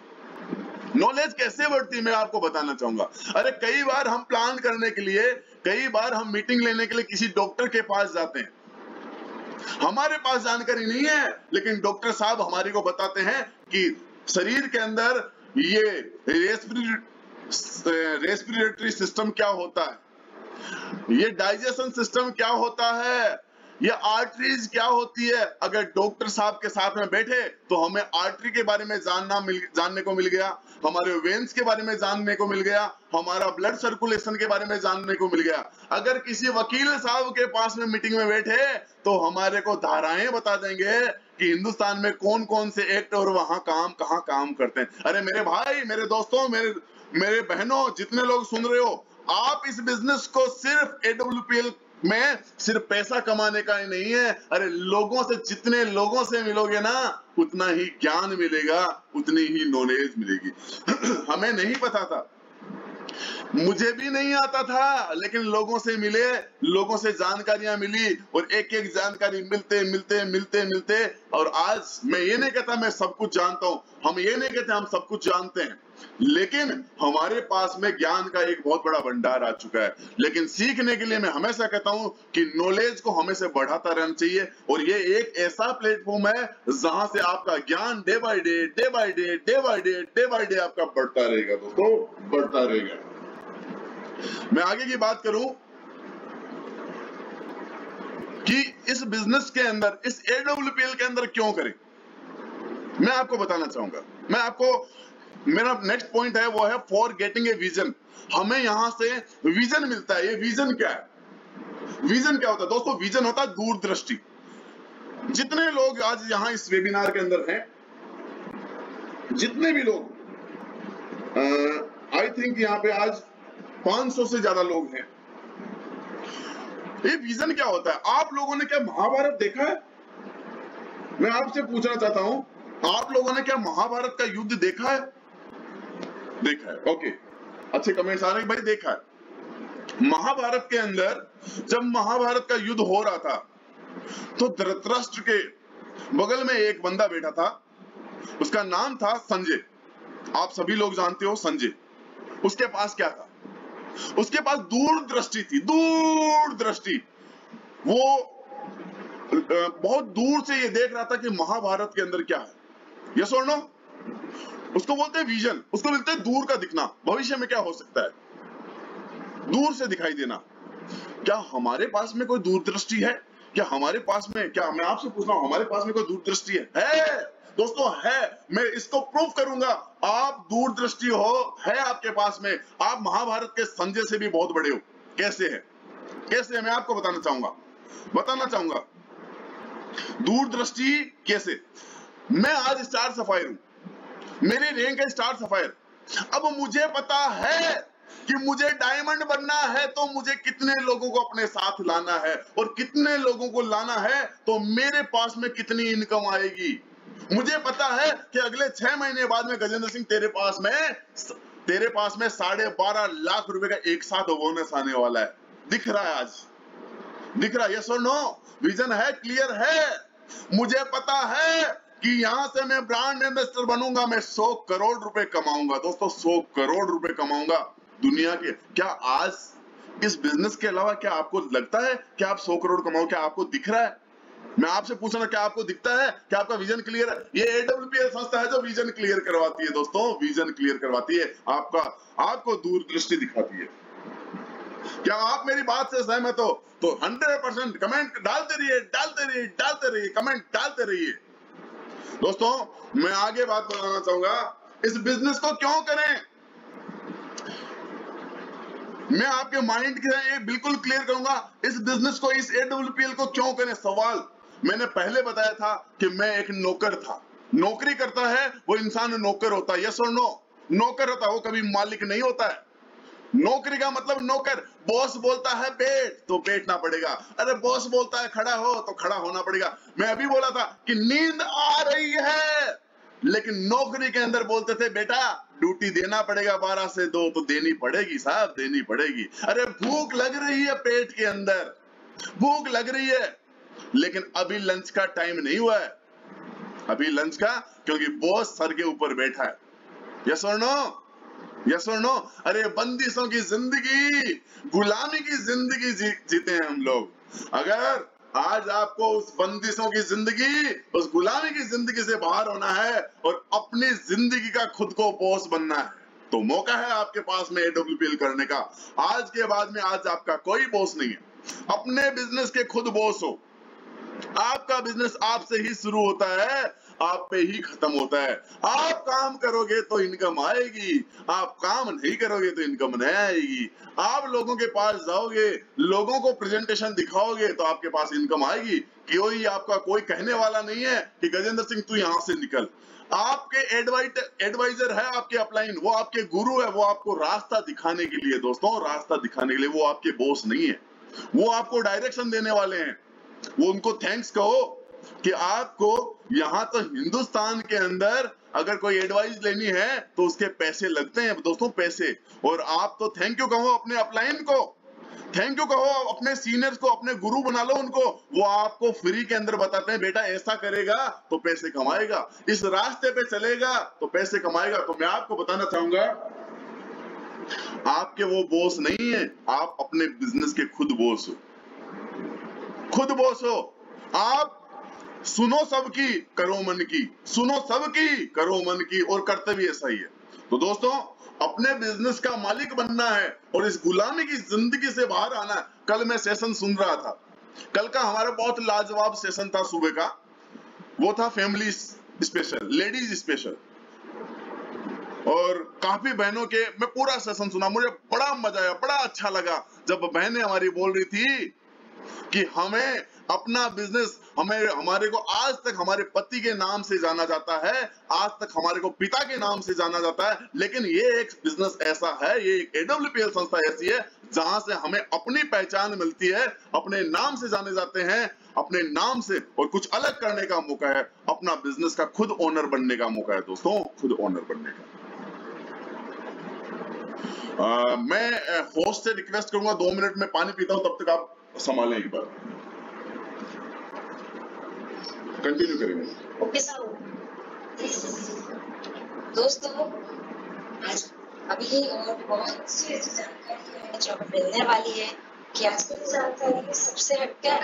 नॉलेज कैसे बढ़ती है मैं आपको बताना चाहूंगा। अरे कई बार हम प्लान करने के लिए, कई बार हम मीटिंग लेने के लिए किसी डॉक्टर के पास जाते हैं, हमारे पास जानकारी नहीं है, लेकिन डॉक्टर साहब हमारे को बताते हैं कि शरीर के अंदर ये रेस्पिरेटरी सिस्टम क्या होता है, ये डाइजेशन सिस्टम क्या होता है, ये आर्टरीज क्या होती है। अगर डॉक्टर साहब के साथ में बैठे तो हमें आर्टरी के बारे में जानने को मिल गया, हमारे वेन्स के बारे में जानने को मिल गया, हमारा ब्लड सर्कुलेशन के बारे में जानने को मिल गया। अगर किसी वकील साहब के पास में मीटिंग में बैठे तो हमारे को धाराएं बता देंगे कि हिंदुस्तान में कौन कौन से एक्ट और वहां कहाँ काम करते हैं। अरे मेरे भाई, मेरे दोस्तों, मेरे बहनों, जितने लोग सुन रहे हो, आप इस बिजनेस को सिर्फ AWPL में सिर्फ पैसा कमाने का ही नहीं है। अरे लोगों से, जितने लोगों से मिलोगे ना, उतना ही ज्ञान मिलेगा, उतनी ही नॉलेज मिलेगी। हमें नहीं पता था मुझे भी नहीं आता था, लेकिन लोगों से मिले, लोगों से जानकारियां मिली और एक एक जानकारी मिलते मिलते मिलते मिलते, और आज मैं ये नहीं कहता मैं सब कुछ जानता हूं, हम ये नहीं कहते हम सब कुछ जानते हैं, लेकिन हमारे पास में ज्ञान का एक बहुत बड़ा भंडार आ चुका है। लेकिन सीखने के लिए मैं हमेशा कहता हूं कि नॉलेज को हमेशा बढ़ाता रहना चाहिए, और ये एक ऐसा प्लेटफॉर्म है जहां से आपका ज्ञान day by day day by day day by day day by day आपका बढ़ता रहेगा दोस्तों, बढ़ता रहेगा। मैं आगे की बात करूं कि इस बिजनेस के अंदर, इस AWPL के अंदर क्यों करें, मैं आपको बताना चाहूंगा। मैं आपको, मेरा नेक्स्ट पॉइंट है वो है फॉर गेटिंग ए विजन। हमें यहां से विजन मिलता है। ये विजन क्या है? विजन क्या होता है दोस्तों? विजन होता है दूरदृष्टि। जितने लोग आज यहां इस वेबिनार के अंदर हैं, जितने भी लोग, आई थिंक यहां पे आज 500 से ज्यादा लोग हैं। ये विजन क्या होता है? आप लोगों ने क्या महाभारत देखा है? मैं आपसे पूछना चाहता हूं, आप लोगों ने क्या महाभारत का युद्ध देखा है? देखा है, ओके, अच्छे कमेंट्स आ रहे हैं भाई, देखा है। महाभारत के अंदर जब महाभारत का युद्ध हो रहा था तो धृतराष्ट्र के बगल में एक बंदा बैठा था, उसका नाम था संजय। आप सभी लोग जानते हो संजय। उसके पास क्या था? उसके पास दूरदृष्टि थी, दूरदृष्टि। वो बहुत दूर से ये देख रहा था कि महाभारत के अंदर क्या है। यस और नो? उसको बोलते हैं विजन, उसको बोलते हैं दूर का दिखना। भविष्य में क्या हो सकता है, दूर से दिखाई देना। क्या हमारे पास में कोई दूरदृष्टि है? क्या हमारे पास में, क्या मैं आपसे पूछ रहा हूं, हमारे पास में कोई दूरदृष्टि है दोस्तों? है। मैं इसको प्रूव करूंगा। आप दूरदृष्टि हो, है आपके पास में। आप महाभारत के संजय से भी बहुत बड़े हो। कैसे है? कैसे है? मैं आपको बताना चाहूंगा दूरदृष्टि कैसे। मैं आज स्टार सफायर हूं, मेरी रैंक है स्टार सफायर। अब मुझे पता है कि मुझे डायमंड बनना है तो मुझे कितने लोगों को अपने साथ लाना है, और कितने लोगों को लाना है तो मेरे पास में कितनी इनकम आएगी। मुझे पता है कि अगले 6 महीने बाद में गजेंद्र सिंह तेरे पास में 12.5 लाख रुपए का एक साथ बोनस आने वाला है। दिख रहा है आज? दिख रहा है? यस और नो? विजन है, क्लियर है। मुझे पता है कि यहां से मैं ब्रांड एम्बेसडर बनूंगा, मैं 100 करोड़ रुपए कमाऊंगा दोस्तों, 100 करोड़ रुपए कमाऊंगा दुनिया के। क्या आज इस बिजनेस के अलावा क्या आपको लगता है कि आप 100 करोड़ कमाओ? क्या आपको दिख रहा है? मैं आपसे पूछ रहा, क्या आपको दिखता है? क्या आपका विजन क्लियर है? ये AWPL संस्था है जो विजन क्लियर करवाती है दोस्तों, विजन क्लियर करवाती है, आपको दूरदृष्टि दिखाती है। क्या आप मेरी बात से सहमत हो? तो 100% कमेंट डालते रहिए, कमेंट डालते रहिए। दोस्तों मैं आगे बात बताना चाहूंगा, इस बिजनेस को क्यों करें। मैं आपके माइंड के ये बिल्कुल क्लियर करूंगा, इस बिजनेस को, इस AWPL को क्यों करें। सवाल मैंने पहले बताया था कि मैं एक नौकर था। नौकरी करता है वो इंसान नौकर होता है। यस और नो? नौकर होता है, वो कभी मालिक नहीं होता है। नौकरी का मतलब नौकर। बॉस बोलता है बैठ तो बैठना पड़ेगा, अरे बॉस बोलता है खड़ा हो तो खड़ा होना पड़ेगा। मैं अभी बोला था कि नींद आ रही है, लेकिन नौकरी के अंदर बोलते थे बेटा ड्यूटी देना पड़ेगा 12 से 2, तो देनी पड़ेगी साहब, देनी पड़ेगी। अरे भूख लग रही है, पेट के अंदर भूख लग रही है, लेकिन अभी लंच का टाइम नहीं हुआ है, अभी लंच का, क्योंकि बॉस सर के ऊपर बैठा है। यस और नो? यस और नो? अरे बंदिशों की जिंदगी, गुलामी की जिंदगी जीते हैं हम लोग। अगर आज आपको उस बंदिशों की जिंदगी, उस गुलामी की जिंदगी से बाहर होना है और अपनी जिंदगी का खुद को बॉस बनना है, तो मौका है आपके पास में AWPL करने का। आज के बाद में आज आपका कोई बॉस नहीं है, अपने बिजनेस के खुद बॉस हो। आपका बिजनेस आपसे ही शुरू होता है, आप पे ही खत्म होता है। आप काम करोगे तो इनकम आएगी, आप काम नहीं करोगे तो इनकम नहीं आएगी। आप लोगों के पास जाओगे, लोगों को प्रेजेंटेशन दिखाओगे तो आपके पास इनकम आएगी। आपका कोई कहने वाला नहीं है कि गजेंद्र सिंह तू यहां से निकल। आपके एडवाइजर है आपके अपलाइन, वो आपके गुरु है, वो आपको रास्ता दिखाने के लिए दोस्तों, रास्ता दिखाने के लिए। वो आपके बॉस नहीं है, वो आपको डायरेक्शन देने वाले हैं। वो उनको थैंक्स कहो, कि आपको यहाँ तो हिंदुस्तान के अंदर अगर कोई एडवाइस लेनी है तो उसके पैसे लगते हैं दोस्तों, पैसे। और आप तो थैंक यू कहो अपने अपलाइन को, थैंक यू कहो अपने सीनियर्स को, अपने गुरु बना लो उनको। वो आपको फ्री के अंदर बताते हैं बेटा ऐसा करेगा तो पैसे कमाएगा, इस रास्ते पे चलेगा तो पैसे कमाएगा। तो मैं आपको बताना चाहूंगा, आपके वो बॉस नहीं है, आप अपने बिजनेस के खुद बॉस हो, खुद बॉस हो। आप सुनो सबकी करो मन की, सुनो सबकी करो मन की, और करते भी ऐसा ही है। तो दोस्तों अपने बिजनेस का मालिक बनना है और इस गुलामी की जिंदगी से बाहर आना है। कल मैं सेशन सुन रहा था, कल का हमारा बहुत लाजवाब सेशन था सुबह का, वो था फैमिली स्पेशल, लेडीज स्पेशल। और काफी बहनों के मैं पूरा सेशन सुना, मुझे बड़ा मजा आया, बड़ा अच्छा लगा जब बहनें हमारी बोल रही थी कि हमें अपना बिजनेस, हमारे को आज तक हमारे पति के नाम से जाना जाता है, आज तक हमारे को पिता के नाम से जाना जाता है, लेकिन ये एक बिजनेस ऐसा है, ये एक AWPL संस्था ऐसी है जहां से हमें अपनी पहचान मिलती है, अपने नाम से जाने जाते हैं, अपने नाम से, और कुछ अलग करने का मौका है, अपना बिजनेस का खुद ओनर बनने का मौका है दोस्तों, खुद ओनर बनने का। मैं होस्ट से रिक्वेस्ट करूंगा 2 मिनट में पानी पीता हूं, तब तक आप संभालें एक बार, कंटिन्यू करेंगे। Okay sir. दोस्तों आज अभी और बहुत सी ऐसी जानकारी है जो हमें मिलने वाली है कि आज की जानकारी सबसे हटकर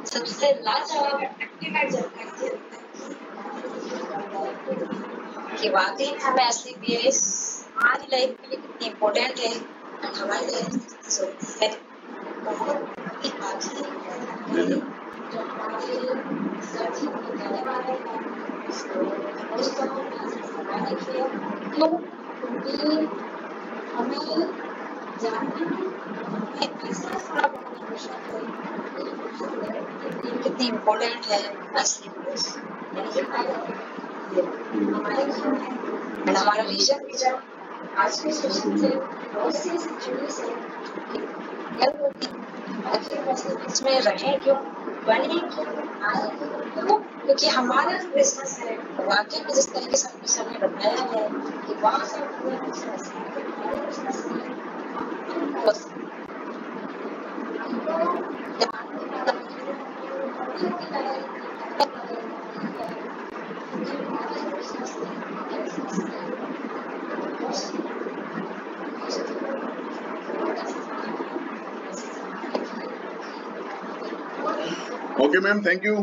सबसे लाजवाब अल्टीमेट जानकारी कि वाकई में हमें असली बेस हमारी लाइफ के लिए कितनी इम्पोर्टेंट है, हमारी लाइफ में कितनी जरूरी है। जो हमारे सर्दी करने वाले हैं दोस्तों देखिए, क्योंकि हमें जानना है ऐसा थोड़ा कितनी इम्पोर्टेंट है असली बेस, हमारे घर में हमारा रीजन आज के सेशन से बहुत सी ऐसी चीजें से इसमें रहे क्यों, बने क्यों, आए क्यों, क्योंकि हमारा जो बिजनेस है वाकई में जिस तरीके से हमने समय बताया है कि वहाँ से अपने business okay ma'am, thank you.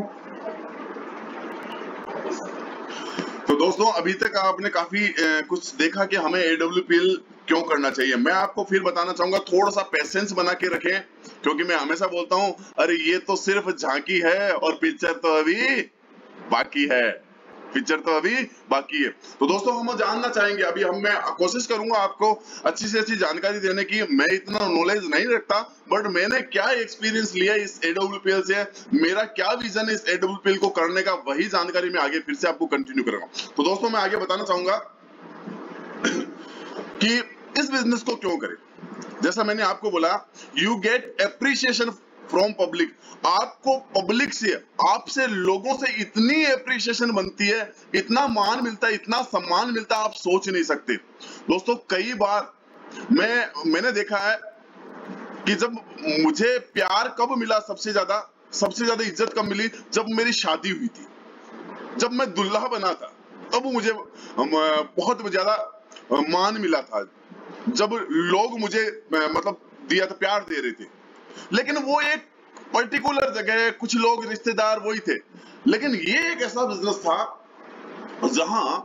तो दोस्तों अभी तक आपने काफी कुछ देखा कि हमें AWPL क्यों करना चाहिए। मैं आपको फिर बताना चाहूंगा, थोड़ा सा पेशेंस बना के रखें, क्योंकि मैं हमेशा बोलता हूं अरे ये तो सिर्फ झांकी है और पिक्चर तो अभी बाकी है, पिक्चर तो अभी बाकी है। तो दोस्तों हम जानना चाहेंगे अभी, मैं कोशिश करूंगा आपको अच्छी से अच्छी जानकारी देने की। मैं इतना नॉलेज नहीं रखता, बट मैंने क्या एक्सपीरियंस लिया इस AWPL से, मेरा क्या विजन इस AWPL को करने का, वही जानकारी मैं आगे फिर से आपको कंटिन्यू करूंगा। तो दोस्तों मैं आगे बताना चाहूंगा कि इस बिजनेस को क्यों करें। जैसा मैंने आपको बोला, you get appreciation from public, आपको पब्लिक से, आपसे, लोगों से इतनी एप्रिसिएशन बनती है, इतना मान मिलता है, इतना सम्मान मिलता है, आप सोच नहीं सकते। दोस्तों कई बार मैंने देखा है कि जब मुझे प्यार कब मिला, सबसे ज्यादा इज्जत कब मिली, जब मेरी शादी हुई थी, जब मैं दुल्हा बना था, तब मुझे बहुत ज्यादा मान मिला था, जब लोग मुझे मतलब दिया था, प्यार दे रहे थे। लेकिन वो एक पर्टिकुलर जगह, कुछ लोग रिश्तेदार वही थे, लेकिन ये एक ऐसा बिजनेस था जहां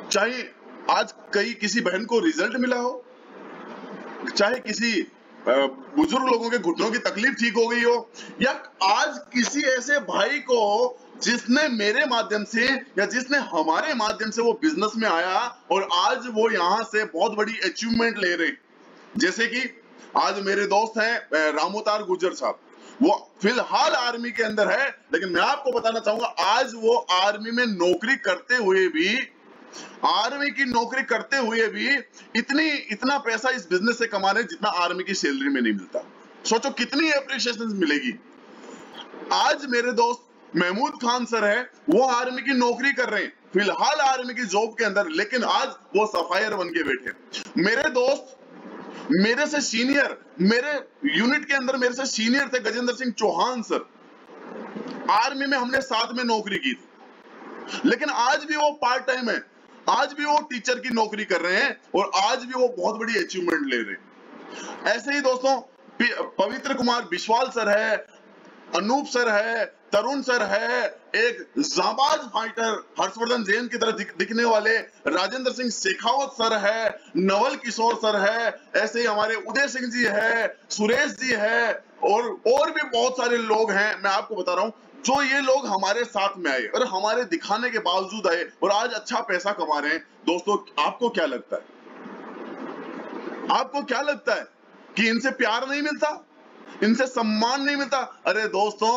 चाहे आज किसी बहन को रिजल्ट मिला हो, चाहे किसी बुजुर्ग लोगों के घुटनों की तकलीफ ठीक हो गई हो, या आज किसी ऐसे भाई को जिसने मेरे माध्यम से या जिसने हमारे माध्यम से वो बिजनेस में आया और आज वो यहाँ से बहुत बड़ी अचीवमेंट ले रहे। जैसे कि आज मेरे दोस्त हैं रामोतार गुर्जर साहब, वो फिलहाल आर्मी के अंदर है, लेकिन मैं आपको बताना चाहूंगा आज वो आर्मी में नौकरी करते हुए भी इतना पैसा इस बिजनेस से कमा रहे जितना आर्मी की सैलरी में नहीं मिलता। सोचो कितनी एप्रिसिएशन मिलेगी। आज मेरे दोस्त महमूद खान सर है, वो आर्मी की नौकरी कर रहे हैं, फिलहाल आर्मी की जॉब के अंदर, लेकिन आज वो सफायर बन के बैठे। मेरे दोस्त मेरे से सीनियर, मेरे यूनिट के अंदर मेरे से सीनियर थे गजेंद्र सिंह चौहान सर, आर्मी में हमने साथ में नौकरी की थी, लेकिन आज भी वो पार्ट टाइम है, आज भी वो टीचर की नौकरी कर रहे हैं और आज भी वो बहुत बड़ी अचीवमेंट ले रहे हैं। ऐसे ही दोस्तों पवित्र कुमार बिस्वाल सर है, अनूप सर है, तरुण सर है, एक जाबाज फाइटर हर्षवर्धन जैन की तरह दिखने वाले राजेंद्र सिंह शेखावत सर है, नवल किशोर सर है, ऐसे ही हमारे उदय सिंह जी है, सुरेश जी है और भी बहुत सारे लोग हैं। मैं आपको बता रहा हूं, जो ये लोग हमारे साथ में आए और हमारे दिखाने के बावजूद आए और आज अच्छा पैसा कमा रहे हैं। दोस्तों आपको क्या लगता है, आपको क्या लगता है कि इनसे प्यार नहीं मिलता, इनसे सम्मान नहीं मिलता? अरे दोस्तों,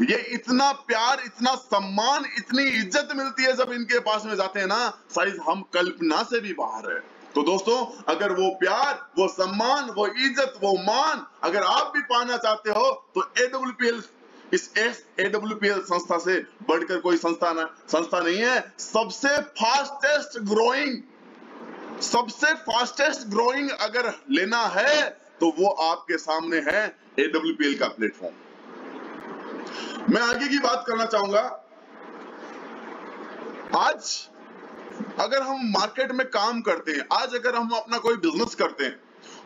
ये इतना प्यार, इतना सम्मान, इतनी इज्जत मिलती है जब इनके पास में जाते हैं ना, शायद हम कल्पना से भी बाहर है। तो दोस्तों, अगर वो प्यार, वो सम्मान, वो इज्जत, वो मान अगर आप भी पाना चाहते हो तो AWPL, इस AWPL संस्था से बढ़कर कोई संस्था नहीं है। सबसे फास्टेस्ट ग्रोइंग अगर लेना है तो वो आपके सामने है AWPL का प्लेटफॉर्म। मैं आगे की बात करना चाहूंगा। आज अगर हम मार्केट में काम करते हैं, आज अगर हम अपना कोई बिजनेस करते हैं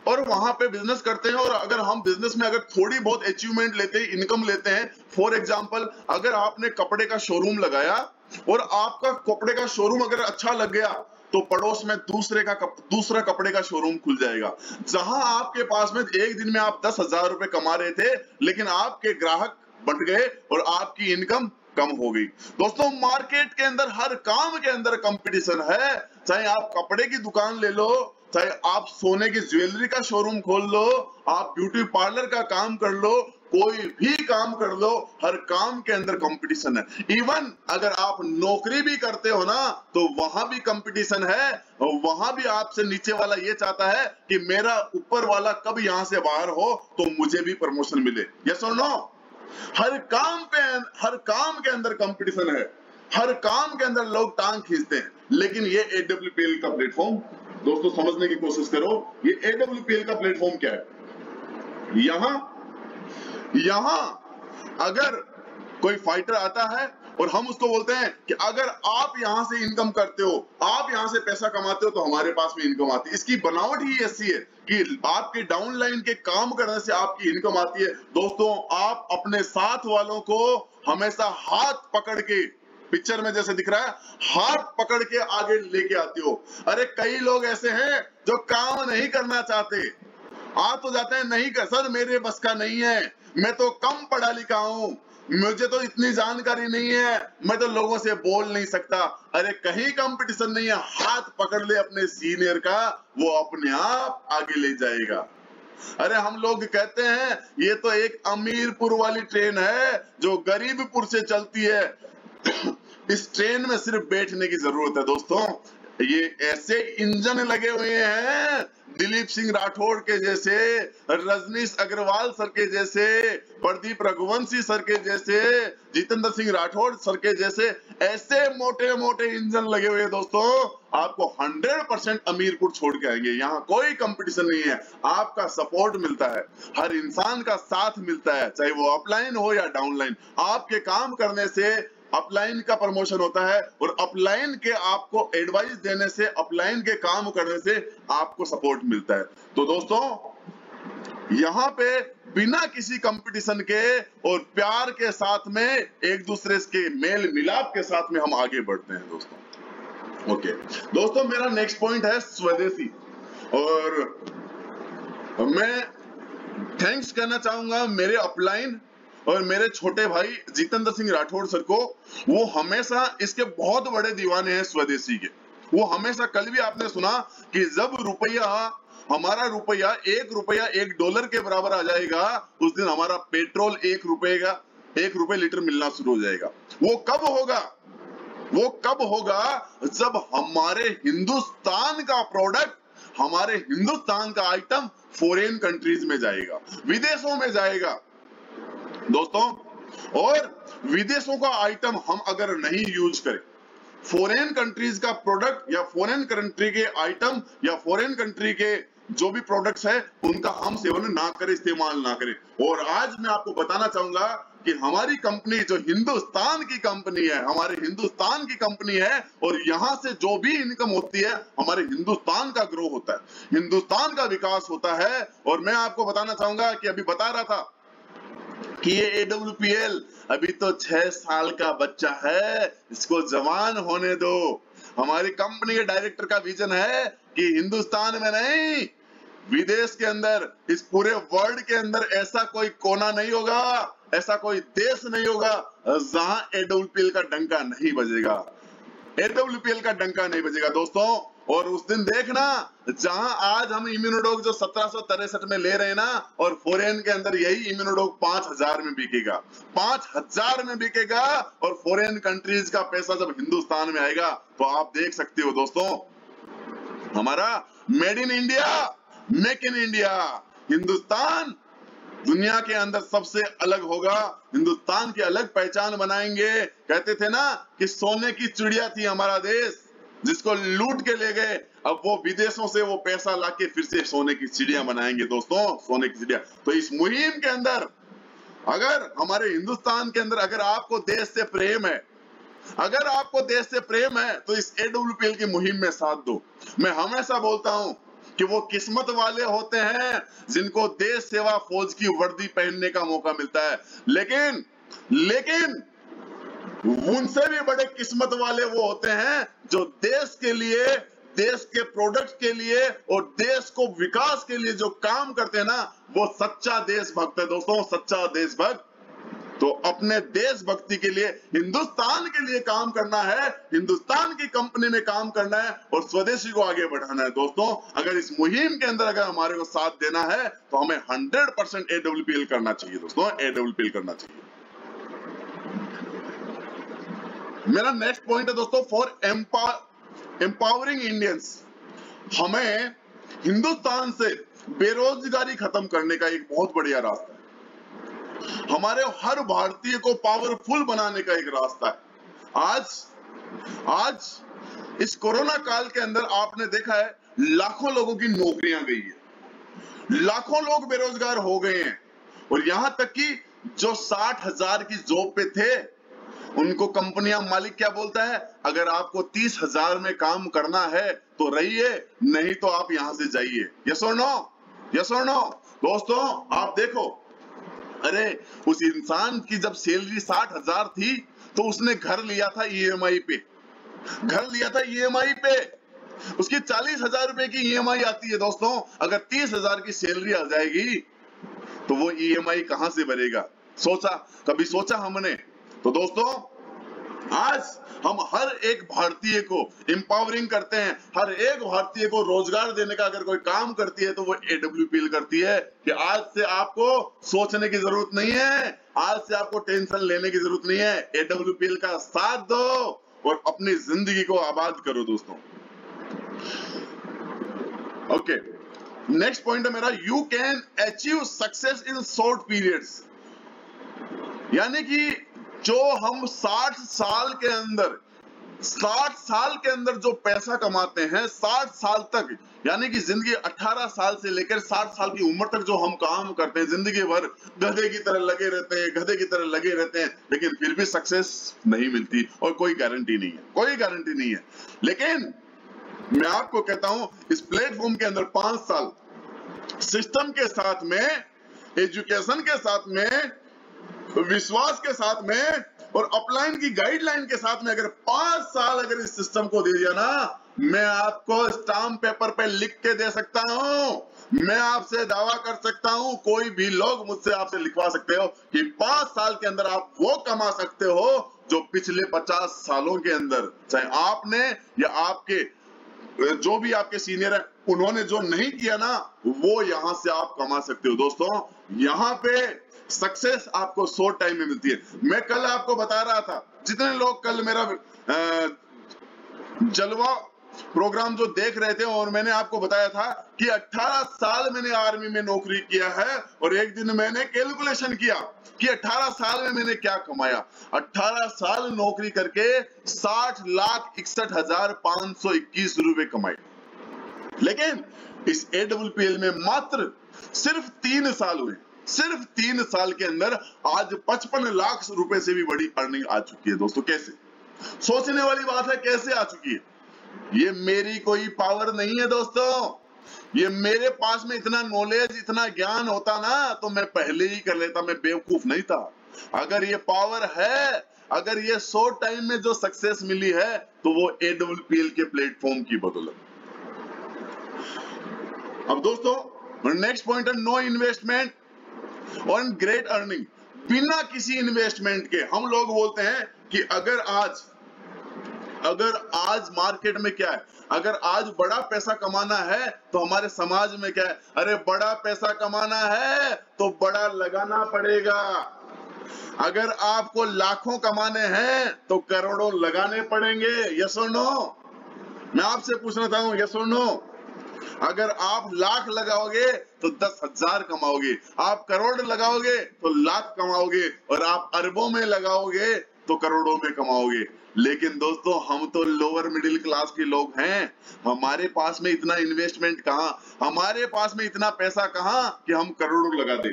और वहां पे बिजनेस करते हैं और अगर हम बिजनेस में अगर थोड़ी बहुत अचीवमेंट लेते हैं, इनकम लेते हैं, फॉर एग्जांपल अगर आपने कपड़े का शोरूम लगाया और आपका कपड़े का शोरूम अगर अच्छा लग गया तो पड़ोस में दूसरा कपड़े का शोरूम खुल जाएगा। जहां आपके पास में एक दिन में आप 10,000 रुपए कमा रहे थे, लेकिन आपके ग्राहक बढ़ गए और आपकी इनकम कम हो गई। दोस्तों, मार्केट के अंदर हर काम के अंदर कंपटीशन है। चाहे आप कपड़े की दुकान ले लो, चाहे आप सोने की ज्वेलरी का शोरूम खोल लो, आप ब्यूटी पार्लर का काम कर लो, कोई भी काम कर लो, हर काम के अंदर कंपटीशन है। इवन अगर आप नौकरी भी करते हो ना तो वहां भी कंपटीशन है, और वहां भी आपसे नीचे वाला ये चाहता है कि मेरा ऊपर वाला कब यहां से बाहर हो तो मुझे भी प्रमोशन मिले। यस और नो? हर काम के अंदर कंपटीशन है, हर काम के अंदर लोग टांग खींचते हैं। लेकिन ये AWPL का प्लेटफॉर्म, दोस्तों समझने की कोशिश करो, ये AWPL का प्लेटफॉर्म क्या है। यहां अगर कोई फाइटर आता है और हम उसको बोलते हैं कि अगर आप यहां से इनकम करते हो, आप यहां से पैसा कमाते हो तो हमारे पास में इनकम आती है। इसकी बनावट ही ऐसी है कि आपके डाउनलाइन के काम करने से आपकी इनकम आती है। दोस्तों, आप अपने साथ वालों को हमेशा हाथ पकड़ के, पिक्चर में जैसे दिख रहा है, हाथ पकड़ के आगे लेके आते हो। अरे कई लोग ऐसे हैं जो काम नहीं करना चाहते, आ तो जाते हैं, नहीं कर सर मेरे बस का नहीं है, मैं तो कम पढ़ा लिखा हूं, मुझे तो इतनी जानकारी नहीं है, मैं तो लोगों से बोल नहीं सकता। अरे कहीं कंपटीशन नहीं है, हाथ पकड़ ले अपने सीनियर का, वो अपने आप आगे ले जाएगा। अरे हम लोग कहते हैं ये तो एक अमीरपुर वाली ट्रेन है जो गरीबपुर से चलती है। इस ट्रेन में सिर्फ बैठने की जरूरत है। दोस्तों, ये ऐसे इंजन लगे हुए हैं, दिलीप सिंह राठौड़ के जैसे, रजनीश अग्रवाल सर के जैसे, प्रदीप रघुवंशी सर के जैसे, जितेंद्र सिंह राठौड़ सर के जैसे, ऐसे मोटे मोटे इंजन लगे हुए हैं। दोस्तों, आपको 100% अमीरपुर छोड़ के आएंगे। यहाँ कोई कंपटीशन नहीं है, आपका सपोर्ट मिलता है, हर इंसान का साथ मिलता है, चाहे वो अपलाइन हो या डाउनलाइन। आपके काम करने से अपलाइन का प्रमोशन होता है और अपलाइन के आपको एडवाइस देने से, अपलाइन के काम करने से आपको सपोर्ट मिलता है। तो दोस्तों, यहाँ पे बिना किसी कंपटीशन के और प्यार के साथ में, एक दूसरे के मेल मिलाप के साथ में हम आगे बढ़ते हैं। दोस्तों ओके, दोस्तों मेरा नेक्स्ट पॉइंट है स्वदेशी, और मैं थैंक्स कहना चाहूंगा मेरे अपलाइन और मेरे छोटे भाई जितेंद्र सिंह राठौड़ सर को। वो हमेशा इसके बहुत बड़े दीवाने हैं स्वदेशी के। वो हमेशा, कल भी आपने सुना कि जब हमारा रुपया $1 के बराबर आ जाएगा, उस दिन हमारा पेट्रोल ₹1 लीटर मिलना शुरू हो जाएगा। वो कब होगा जब हमारे हिंदुस्तान का प्रोडक्ट, हमारे हिंदुस्तान का आइटम फॉरेन कंट्रीज में जाएगा, विदेशों में जाएगा। दोस्तों, और विदेशों का आइटम हम अगर नहीं यूज करें, फॉरेन कंट्रीज का प्रोडक्ट या फॉरेन कंट्री के आइटम या फॉरेन कंट्री के जो भी प्रोडक्ट्स है उनका हम सेवन ना करें, इस्तेमाल ना करें। और आज मैं आपको बताना चाहूंगा कि हमारी कंपनी जो हिंदुस्तान की कंपनी है, हमारे हिंदुस्तान की कंपनी है, और यहाँ से जो भी इनकम होती है हमारे हिंदुस्तान का ग्रो होता है, हिंदुस्तान का विकास होता है। और मैं आपको बताना चाहूंगा कि अभी बता रहा था कि ये AWPL अभी तो 6 साल का बच्चा है, इसको जवान होने दो। हमारी कंपनी के डायरेक्टर का विजन है कि हिंदुस्तान में नहीं, विदेश के अंदर, इस पूरे वर्ल्ड के अंदर ऐसा कोई कोना नहीं होगा, ऐसा कोई देश नहीं होगा जहां AWPL का डंका नहीं बजेगा, AWPL का डंका नहीं बजेगा दोस्तों। और उस दिन देखना जहां आज हम इम्यूनोडोग जो 1763 में ले रहे हैं ना, और फॉरेन के अंदर यही इम्यूनोडोग 5000 में बिकेगा, 5000 में बिकेगा, और फॉरेन कंट्रीज का पैसा जब हिंदुस्तान में आएगा तो आप देख सकते हो दोस्तों, हमारा made in India, make in India, Hindustan दुनिया के अंदर सबसे अलग होगा, हिंदुस्तान की अलग पहचान बनाएंगे। कहते थे ना कि सोने की चिड़िया थी हमारा देश, जिसको लूट के ले गए, अब वो विदेशों से वो पैसा लाके फिर से सोने की चिड़िया बनाएंगे दोस्तों, सोने की चिड़िया। तो इस मुहिम के अंदर अगर हमारे हिंदुस्तान के अंदर अगर आपको देश से प्रेम है, अगर आपको देश से प्रेम है तो इस AWPL की मुहिम में साथ दो। मैं हमेशा बोलता हूं कि वो किस्मत वाले होते हैं जिनको देश सेवा फौज की वर्दी पहनने का मौका मिलता है, लेकिन उनसे भी बड़े किस्मत वाले वो होते हैं जो देश के लिए, देश के प्रोडक्ट के लिए और देश को विकास के लिए जो काम करते हैं ना, वो सच्चा देशभक्त है दोस्तों, सच्चा देशभक्त। तो अपने देशभक्ति के लिए, हिंदुस्तान के लिए काम करना है, हिंदुस्तान की कंपनी में काम करना है और स्वदेशी को आगे बढ़ाना है दोस्तों। अगर इस मुहिम के अंदर अगर हमारे को साथ देना है तो हमें 100% AWPL करना चाहिए दोस्तों, AWPL करना चाहिए। मेरा नेक्स्ट पॉइंट है दोस्तों, फॉर एम्पावरिंग इंडियंस। हमें हिंदुस्तान से बेरोजगारी खत्म करने का एक बहुत बढ़िया रास्ता है, हमारे हर भारतीय को पावरफुल बनाने का एक रास्ता है। आज इस कोरोना काल के अंदर आपने देखा है लाखों लोगों की नौकरियां गई है, लाखों लोग बेरोजगार हो गए हैं, और यहां तक कि जो 60,000 की जॉब पे थे उनको कंपनियां, मालिक क्या बोलता है, अगर आपको 30,000 में काम करना है तो रहिए, नहीं तो आप यहां से जाइए। यस और नो, यस और नो दोस्तों। आप देखो, अरे उस इंसान की जब सैलरी 60,000 थी तो उसने घर लिया था EMI पे, घर लिया था EMI पे, उसकी 40,000 रुपए की EMI आती है दोस्तों। अगर 30,000 की सैलरी आ जाएगी तो वो EMI कहां से भरेगा? कभी सोचा हमने? तो दोस्तों आज हम हर एक भारतीय को एम्पावरिंग करते हैं, हर एक भारतीय को रोजगार देने का अगर कोई काम करती है तो वो AWPL करती है कि आज से आपको सोचने की जरूरत नहीं है, आज से आपको टेंशन लेने की जरूरत नहीं है, AWPL का साथ दो और अपनी जिंदगी को आबाद करो दोस्तों। ओके, नेक्स्ट पॉइंट है मेरा, you can achieve success in short periods. यानी कि जो हम 60 साल के अंदर जो पैसा कमाते हैं, 60 साल तक, यानी कि जिंदगी 18 साल से लेकर 60 साल की उम्र तक जो हम काम करते हैं, जिंदगी भर गधे की तरह लगे रहते हैं, लेकिन फिर भी सक्सेस नहीं मिलती और कोई गारंटी नहीं है। लेकिन मैं आपको कहता हूं इस प्लेटफॉर्म के अंदर 5 साल सिस्टम के साथ में, एजुकेशन के साथ में, विश्वास के साथ में और अपलाइन की गाइडलाइन के साथ में अगर 5 साल अगर इस सिस्टम को दे दिया ना, मैं आपको स्टाम्प पेपर पे लिख के दे सकता हूं, मैं आपसे दावा कर सकता हूं, कोई भी लोग मुझसे आपसे लिखवा सकते हो कि 5 साल के अंदर आप वो कमा सकते हो जो पिछले 50 सालों के अंदर, चाहे आपने या आपके जो भी आपके सीनियर है उन्होंने जो नहीं किया ना, वो यहां से आप कमा सकते हो दोस्तों। यहां पे सक्सेस आपको शॉर्ट टाइम में मिलती है। मैं कल आपको बता रहा था, जितने लोग कल मेरा जलवा प्रोग्राम जो देख रहे थे और मैंने आपको बताया था कि 18 साल मैंने आर्मी में नौकरी किया है और एक दिन मैंने कैलकुलेशन किया कि 18 साल में मैंने क्या कमाया। 18 साल नौकरी करके 60,61,521 रुपए कमाए। लेकिन इस AWPL में मात्र सिर्फ 3 साल हुए, सिर्फ 3 साल के अंदर आज 55 लाख रुपए से भी बड़ी अर्निंग आ चुकी है। दोस्तों कैसे, सोचने वाली बात है, कैसे आ चुकी है। ये मेरी कोई पावर नहीं है दोस्तों, ये मेरे पास में इतना नॉलेज, इतना ज्ञान होता ना तो मैं पहले ही कर लेता, मैं बेवकूफ नहीं था। अगर ये पावर है, अगर ये शॉर्ट टाइम में जो सक्सेस मिली है तो वो AWPL के प्लेटफॉर्म की बदौलत। अब दोस्तों नेक्स्ट पॉइंट है नो इन्वेस्टमेंट और ग्रेट अर्निंग। बिना किसी इन्वेस्टमेंट के हम लोग बोलते हैं कि अगर आज मार्केट में क्या है, अगर आज बड़ा पैसा कमाना है तो हमारे समाज में क्या है, अरे बड़ा पैसा कमाना है तो बड़ा लगाना पड़ेगा। अगर आपको लाखों कमाने हैं तो करोड़ों लगाने पड़ेंगे। यस और नो? मैं आपसे पूछना चाहूँ, यस और नो? अगर आप लाख लगाओगे तो 10,000 कमाओगे, आप करोड़ लगाओगे तो लाख कमाओगे और आप अरबों में लगाओगे तो करोड़ों में कमाओगे। लेकिन दोस्तों हम तो लोअर मिडिल क्लास के लोग हैं, हमारे पास में इतना इन्वेस्टमेंट कहाँ, हमारे पास में इतना पैसा कहाँ कि हम करोड़ों लगा दें।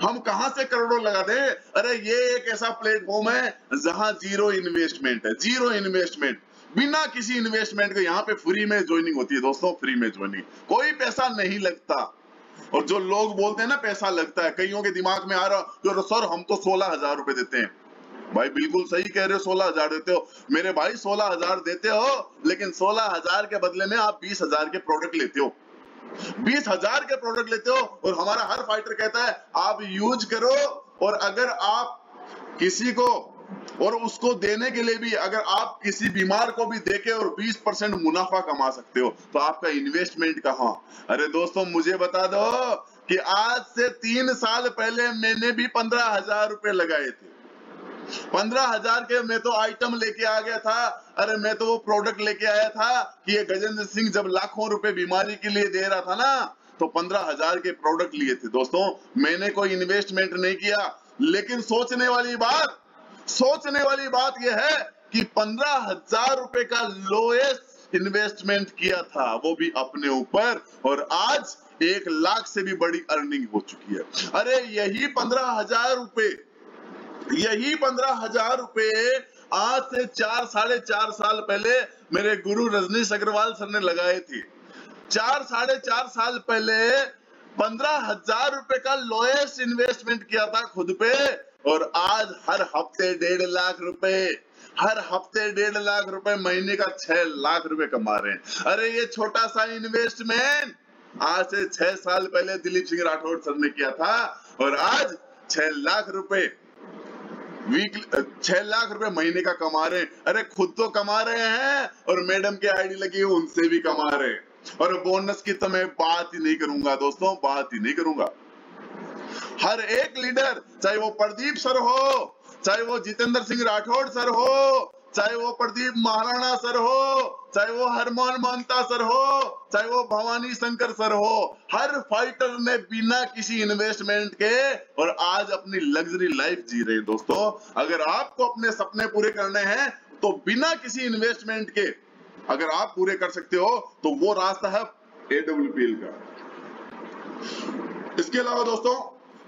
हम कहां से करोड़ों लगा दें? अरे ये एक ऐसा प्लेटफॉर्म है जहां जीरो इन्वेस्टमेंट है, जीरो इन्वेस्टमेंट, बिना किसी इन्वेस्टमेंट के यहाँ पे फ्री में ज्वाइनिंग होती है दोस्तों, फ्री में ज्वाइनिंग, कोई पैसा नहीं लगता। और जो लोग बोलते हैं ना पैसा लगता है, कईयों के दिमाग में आ रहा है सर हम तो 16,000 रुपए देते हैं। भाई बिल्कुल सही कह रहे हो, 16,000 देते हो मेरे भाई, 16,000 देते हो, लेकिन 16,000 के बदले में आप 20,000 के प्रोडक्ट लेते हो, 20,000 के प्रोडक्ट लेते हो। और हमारा हर फाइटर कहता है आप यूज करो, और अगर आप किसी को और उसको देने के लिए भी अगर आप किसी बीमार को भी देके और 20% मुनाफा कमा सकते हो तो आपका इन्वेस्टमेंट कहाँ? अरे दोस्तों मुझे बता दो कि आज से 3 साल पहले मैंने भी 15,000 रुपए लगाए थे। 15,000 के मैं तो आइटम लेके आ गया था। अरे मैं तो वो प्रोडक्ट लेके आया था कि ये गजेंद्र सिंह जब लाखों रुपए बीमारी के लिए दे रहा था ना तो 15,000 के प्रोडक्ट लिए थे। दोस्तों मैंने कोई इन्वेस्टमेंट नहीं किया, लेकिन सोचने वाली बात यह है कि 15,000 रुपए का लोएस्ट इन्वेस्टमेंट किया था, वो भी अपने ऊपर, और आज 1 लाख से भी बड़ी अर्निंग हो चुकी है। अरे यही 15,000 रुपए आज से 4-4.5 साल पहले मेरे गुरु रजनीश अग्रवाल सर ने लगाए थे। 4-4.5 साल पहले 15,000 रुपए का लोएस्ट इन्वेस्टमेंट किया था खुद पे, और आज हर हफ्ते 1.5 लाख रुपए, हर हफ्ते 1.5 लाख रुपए, महीने का 6 लाख रुपए कमा रहे हैं। अरे ये छोटा सा इन्वेस्टमेंट आज से 6 साल पहले दिलीप सिंह राठौड़ सर ने किया था, और आज 6 लाख रुपए 6 लाख रुपए महीने का कमा रहे हैं। अरे खुद तो कमा रहे हैं और मैडम के आईडी लगी है उनसे भी कमा रहे हैं। और बोनस की तो मैं बात ही नहीं करूंगा दोस्तों, बात ही नहीं करूंगा। हर एक लीडर, चाहे वो प्रदीप सर हो, चाहे वो जितेंद्र सिंह राठौड़ सर हो, चाहे वो प्रदीप महाराणा सर हो, चाहे वो हरमान मानता सर हो, चाहे वो भवानी शंकर सर हो, हर फाइटर ने बिना किसी इन्वेस्टमेंट के और आज अपनी लग्जरी लाइफ जी रहे हैं। दोस्तों अगर आपको अपने सपने पूरे करने हैं तो बिना किसी इन्वेस्टमेंट के अगर आप पूरे कर सकते हो तो वो रास्ता है AWPL का। इसके अलावा दोस्तों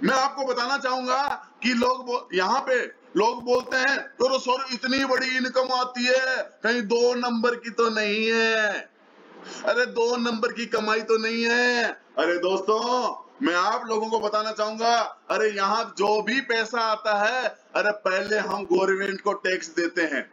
मैं आपको बताना चाहूंगा कि यहाँ पे लोग बोलते हैं तो सर इतनी बड़ी इनकम आती है, कहीं 2 नंबर की तो नहीं है। अरे 2 नंबर की कमाई तो नहीं है। अरे दोस्तों मैं आप लोगों को बताना चाहूंगा, अरे यहाँ जो भी पैसा आता है, अरे पहले हम गवर्नमेंट को टैक्स देते हैं,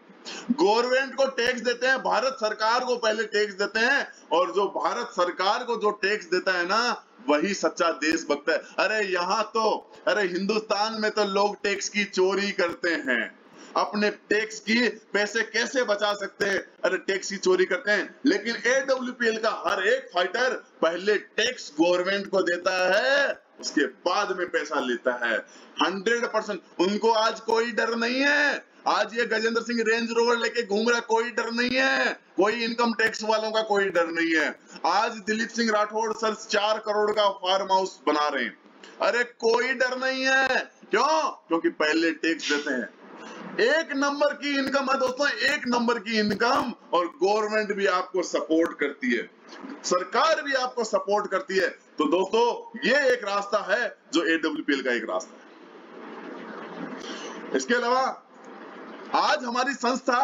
गवर्नमेंट को टैक्स देते हैं, भारत सरकार को पहले टैक्स देते हैं, और जो भारत सरकार को जो टैक्स देता है ना वही सच्चा देशभक्त है। अरे यहाँ तो अरे हिंदुस्तान में तो लोग टैक्स की चोरी करते हैं, अपने टैक्स की पैसे कैसे बचा सकते हैं, अरे टैक्स की चोरी करते हैं। लेकिन AWPL का हर एक फाइटर पहले टैक्स गवर्नमेंट को देता है, उसके बाद में पैसा लेता है 100%। उनको आज कोई डर नहीं है, आज ये गजेंद्र सिंह रेंज रोवर लेके घूम रहा है, कोई डर नहीं है, कोई इनकम टैक्स वालों का कोई डर नहीं है। आज दिलीप सिंह राठौड़ सर 4 करोड़ का फार्म हाउस बना रहे हैं, अरे कोई डर नहीं है। क्यों? क्योंकि पहले टैक्स देते हैं। एक नंबर की इनकम है दोस्तों, एक नंबर की इनकम, और गवर्नमेंट भी आपको सपोर्ट करती है, सरकार भी आपको सपोर्ट करती है। तो दोस्तों ये एक रास्ता है जो AWPL का एक रास्ता है। इसके अलावा आज हमारी संस्था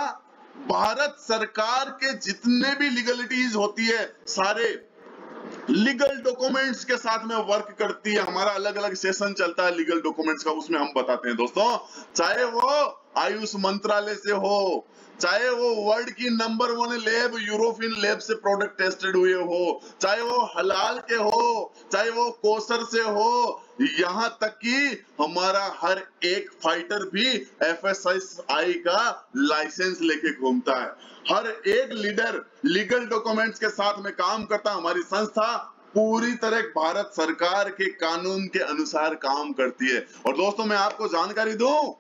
भारत सरकार के जितने भी लीगलिटीज होती है, सारे लीगल डॉक्यूमेंट्स के साथ में वर्क करती है। हमारा अलग अलग सेशन चलता है लीगल डॉक्यूमेंट्स का, उसमें हम बताते हैं दोस्तों, चाहे वो आयुष मंत्रालय से हो, चाहे वो वर्ल्ड की नंबर 1 लैब यूरोपियन लैब से प्रोडक्ट टेस्टेड हुए हो, चाहे वो हलाल के हो, चाहे वो कोसर से हो, यहाँ तक कि हमारा हर एक फाइटर भी FSSAI का लाइसेंस लेके घूमता है। हर एक लीडर लीगल डॉक्यूमेंट्स के साथ में काम करता है। हमारी संस्था पूरी तरह भारत सरकार के कानून के अनुसार काम करती है। और दोस्तों मैं आपको जानकारी दूं,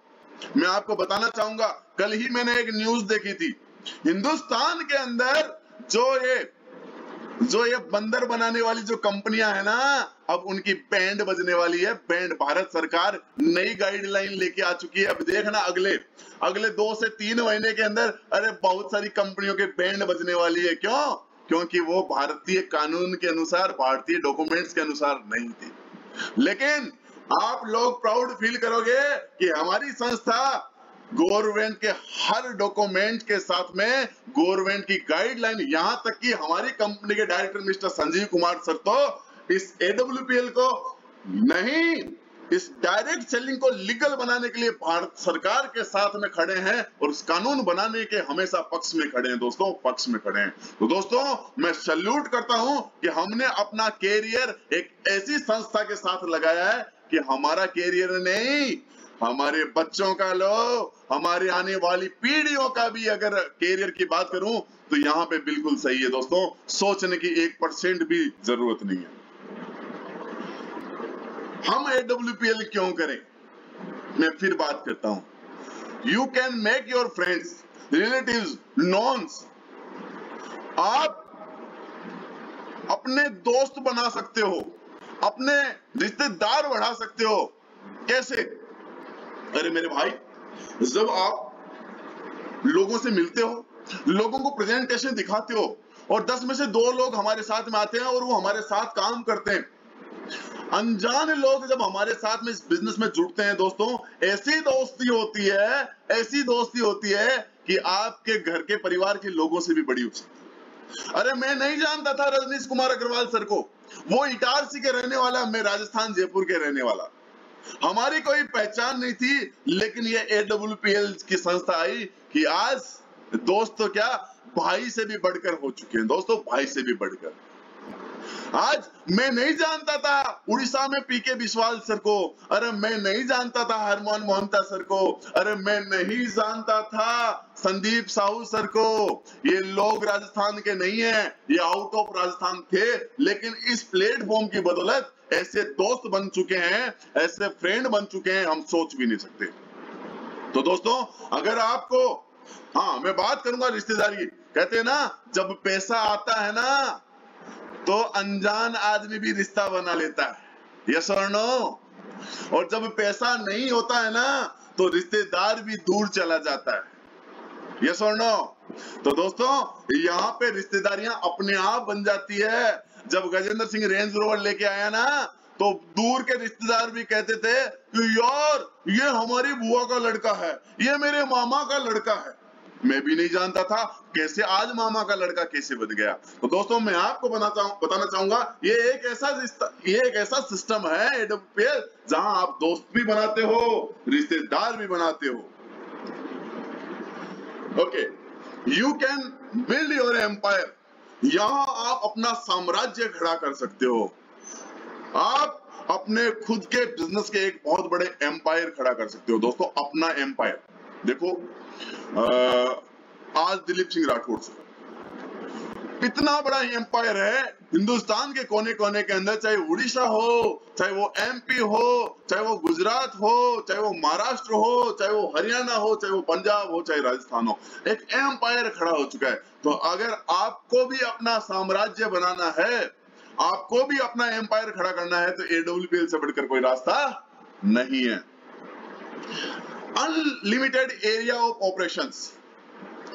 मैं आपको बताना चाहूंगा, कल ही मैंने एक न्यूज देखी थी, हिंदुस्तान के अंदर जो ये बंदर बनाने वाली जो कंपनियां है ना, अब उनकी बैंड बजने वाली है। बैंड, भारत सरकार नई गाइडलाइन लेके आ चुकी है। अब देखना अगले 2 से 3 महीने के अंदर अरे बहुत सारी कंपनियों के बैंड बजने वाली है। क्यों? क्योंकि वो भारतीय कानून के अनुसार, भारतीय डॉक्यूमेंट्स के अनुसार नहीं थी। लेकिन आप लोग प्राउड फील करोगे कि हमारी संस्था गवर्नमेंट के हर डॉक्यूमेंट के साथ में गवर्नमेंट की गाइडलाइन, यहां तक कि हमारी कंपनी के director mister Sanjeev Kumar sir तो इस AWPL को नहीं, इस डायरेक्ट सेलिंग को लीगल बनाने के लिए भारत सरकार के साथ में खड़े हैं और उस कानून बनाने के हमेशा पक्ष में खड़े हैं दोस्तों, पक्ष में खड़े हैं। तो दोस्तों मैं सैल्यूट करता हूं कि हमने अपना कैरियर एक ऐसी संस्था के साथ लगाया है कि हमारा कैरियर नहीं, हमारे बच्चों का लो, हमारे आने वाली पीढ़ियों का भी अगर कैरियर की बात करूं तो यहाँ पे बिल्कुल सही है दोस्तों, सोचने की 1% भी जरूरत नहीं है। हम AWPL क्यों करें, मैं फिर बात करता हूं। You can make your friends, relatives, नॉन्स, आप अपने दोस्त बना सकते हो, अपने रिश्तेदार बढ़ा सकते हो। कैसे? अरे मेरे भाई, जब आप लोगों से मिलते हो, लोगों को प्रेजेंटेशन दिखाते हो और 10 में से 2 लोग हमारे साथ में आते हैं और वो हमारे साथ काम करते हैं, अनजान लोग जब हमारे साथ में इस बिजनेस में जुड़ते हैं दोस्तों, ऐसी दोस्ती होती है कि आपके घर के परिवार के लोगों से भी बड़ी हो सकती है। अरे मैं नहीं जानता था रजनीश कुमार अग्रवाल सर को, वो इटारसी के रहने वाला, मैं राजस्थान जयपुर के रहने वाला, हमारी कोई पहचान नहीं थी। लेकिन ये AWPL की संस्था आई कि आज दोस्त तो क्या, भाई से भी बढ़कर हो चुके हैं दोस्तों, भाई से भी बढ़कर। आज मैं नहीं जानता था उड़ीसा में PK बिस्वाल सर को, अरे मैं नहीं जानता था हरमोहन मोहंता सर को, अरे मैं नहीं जानता था संदीप साहू सर को। ये लोग राजस्थान के नहीं है, ये आउट ऑफ राजस्थान थे, लेकिन इस प्लेटफॉर्म की बदौलत ऐसे दोस्त बन चुके हैं, ऐसे फ्रेंड बन चुके हैं, हम सोच भी नहीं सकते। तो दोस्तों अगर आपको, हाँ मैं बात करूंगा रिश्तेदारी, कहते हैं ना जब पैसा आता है ना तो अनजान आदमी भी रिश्ता बना लेता है, यस और नो? और जब पैसा नहीं होता है ना तो रिश्तेदार भी दूर चला जाता है, यस और नो? तो दोस्तों यहाँ पे रिश्तेदारियां अपने आप बन जाती है। जब गजेंद्र सिंह रेंज रोवर लेके आया ना तो दूर के रिश्तेदार भी कहते थे कि यार ये हमारी बुआ का लड़का है, ये मेरे मामा का लड़का है। मैं भी नहीं जानता था कैसे आज मामा का लड़का कैसे बन गया। तो दोस्तों मैं आपको बताना चाहूंगा ये एक ऐसा सिस्टम है AWPL जहां आप दोस्त भी बनाते हो, रिश्तेदार भी बनाते हो। Okay, you can build your empire, यहां आप अपना साम्राज्य खड़ा कर सकते हो। आप अपने खुद के बिजनेस के एक बहुत बड़े एम्पायर खड़ा कर सकते हो दोस्तों, अपना एम्पायर। देखो आज दिलीप सिंह राठौड़ सर, इतना बड़ा एम्पायर है हिंदुस्तान के कोने कोने के अंदर, चाहे उड़ीसा हो, चाहे वो एमपी हो, चाहे वो गुजरात हो, चाहे वो महाराष्ट्र हो, चाहे वो हरियाणा हो, चाहे वो पंजाब हो, चाहे राजस्थान हो, एक एम्पायर खड़ा हो चुका है। तो अगर आपको भी अपना साम्राज्य बनाना है, आपको भी अपना एम्पायर खड़ा करना है, तो AWPL से बढ़कर कोई रास्ता नहीं है। अनलिमिटेड एरिया ऑफ ऑपरेशंस,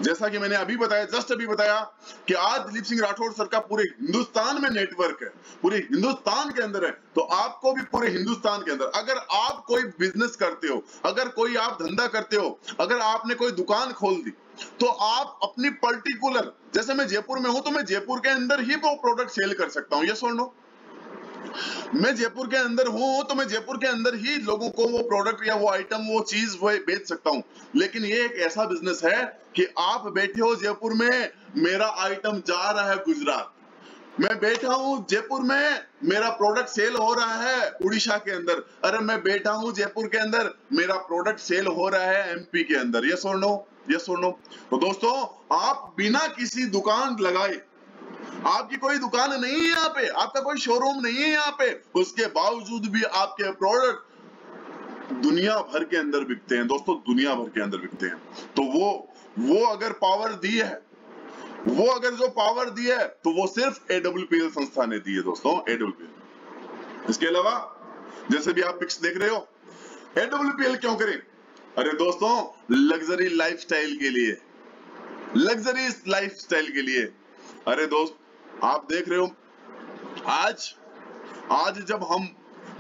जैसा कि मैंने अभी बताया, जस्ट अभी बताया कि आज दिलीप सिंह राठौर सर का पूरे हिंदुस्तान में नेटवर्क है, पूरे हिंदुस्तान के अंदर है। तो आपको भी पूरे हिंदुस्तान के अंदर, अगर आप कोई बिजनेस करते हो, अगर कोई आप धंधा करते हो, अगर आपने कोई दुकान खोल दी, तो आप अपनी पर्टिकुलर, जैसे मैं जयपुर में हूं तो मैं जयपुर के अंदर ही वो प्रोडक्ट सेल कर सकता हूं, यस और नो? मैं जयपुर के अंदर हूं तो मैं जयपुर के अंदर ही लोगों को वो प्रोडक्ट या वो आइटम, वो चीज वो बेच सकता हूं। लेकिन ये एक ऐसा बिजनेस है कि आप बैठे हो जयपुर में, मेरा आइटम जा रहा है गुजरात, मैं बैठा हूं जयपुर में, मेरा प्रोडक्ट सेल हो रहा है उड़ीसा के अंदर, अरे मैं बैठा हूं जयपुर के अंदर, मेरा प्रोडक्ट सेल हो रहा है एमपी के अंदर, यस और नो? यस और नो? तो दोस्तों, आप बिना किसी दुकान लगाए, आपकी कोई दुकान नहीं है यहाँ पे, आपका कोई शोरूम नहीं है यहाँ पे, उसके बावजूद भी आपके प्रोडक्ट दुनिया भर के अंदर बिकते हैं दोस्तों, दुनिया भर के अंदर बिकते हैं। तो वो अगर पावर दी है, वो अगर जो पावर दी है, तो वो सिर्फ AWPL संस्था ने दी है दोस्तों, AWPL। इसके अलावा जैसे भी आप पिक्स देख रहे हो, AWPL क्यों करें? अरे दोस्तों, लग्जरी लाइफस्टाइल के लिए, लग्जरी लाइफस्टाइल के लिए। अरे दोस्त, आप देख रहे हो, आज जब हम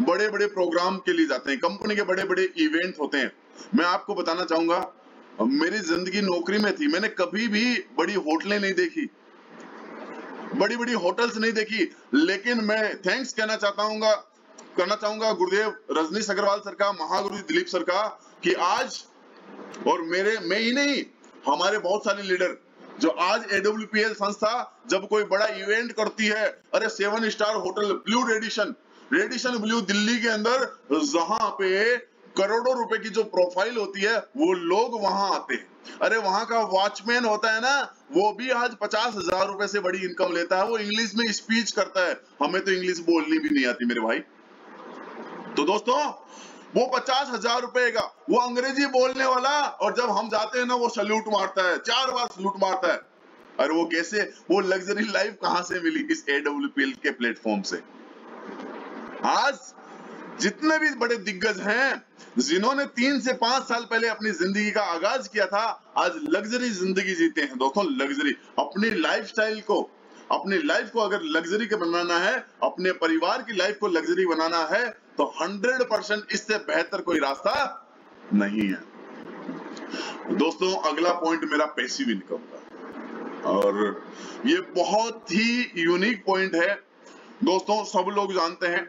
बड़े बड़े प्रोग्राम के लिए जाते हैं, कंपनी के बड़े बड़े इवेंट होते हैं, मैं आपको बताना चाहूंगा, मेरी जिंदगी नौकरी में थी, मैंने कभी भी बड़ी होटलें नहीं देखी, बड़ी बड़ी होटल्स नहीं देखी, लेकिन मैं थैंक्स करना चाहूंगा गुरुदेव रजनीश अग्रवाल सर का, महागुरु दिलीप सर का, कि आज, और मैं ही नहीं, हमारे बहुत सारे लीडर जो आज AWPL संस्था जब कोई बड़ा इवेंट करती है, अरे 7 star hotel blue Radisson blue Delhi के अंदर, जहां पे करोड़ों रुपए की जो प्रोफाइल होती है, वो लोग वहां आते हैं। अरे वहां का वॉचमैन होता है ना, वो भी आज 50,000 रुपए से बड़ी इनकम लेता है, वो इंग्लिश में स्पीच करता है, हमें तो इंग्लिश बोलनी भी नहीं आती मेरे भाई। तो दोस्तों, वो 50,000 रुपए का, वो अंग्रेजी बोलने वाला, और जब हम जाते हैं ना, वो सल्यूट मारता है, 4 बार सल्यूट मारता है। अरे वो कैसे, वो लग्जरी लाइफ कहां से मिली? इस AWPL के प्लेटफॉर्म से। आज जितने भी बड़े दिग्गज हैं, जिन्होंने 3 से 5 साल पहले अपनी जिंदगी का आगाज किया था, आज लग्जरी जिंदगी जीते हैं दोस्तों, लग्जरी। अपनी लाइफस्टाइल को, अपनी लाइफ को अगर लग्जरी के बनाना है, अपने परिवार की लाइफ को लग्जरी बनाना है, तो 100% इससे बेहतर कोई रास्ता नहीं है। दोस्तों, अगला पॉइंट मेरा पैसिव इनकम का, और ये बहुत ही यूनिक पॉइंट है दोस्तों। सब लोग जानते हैं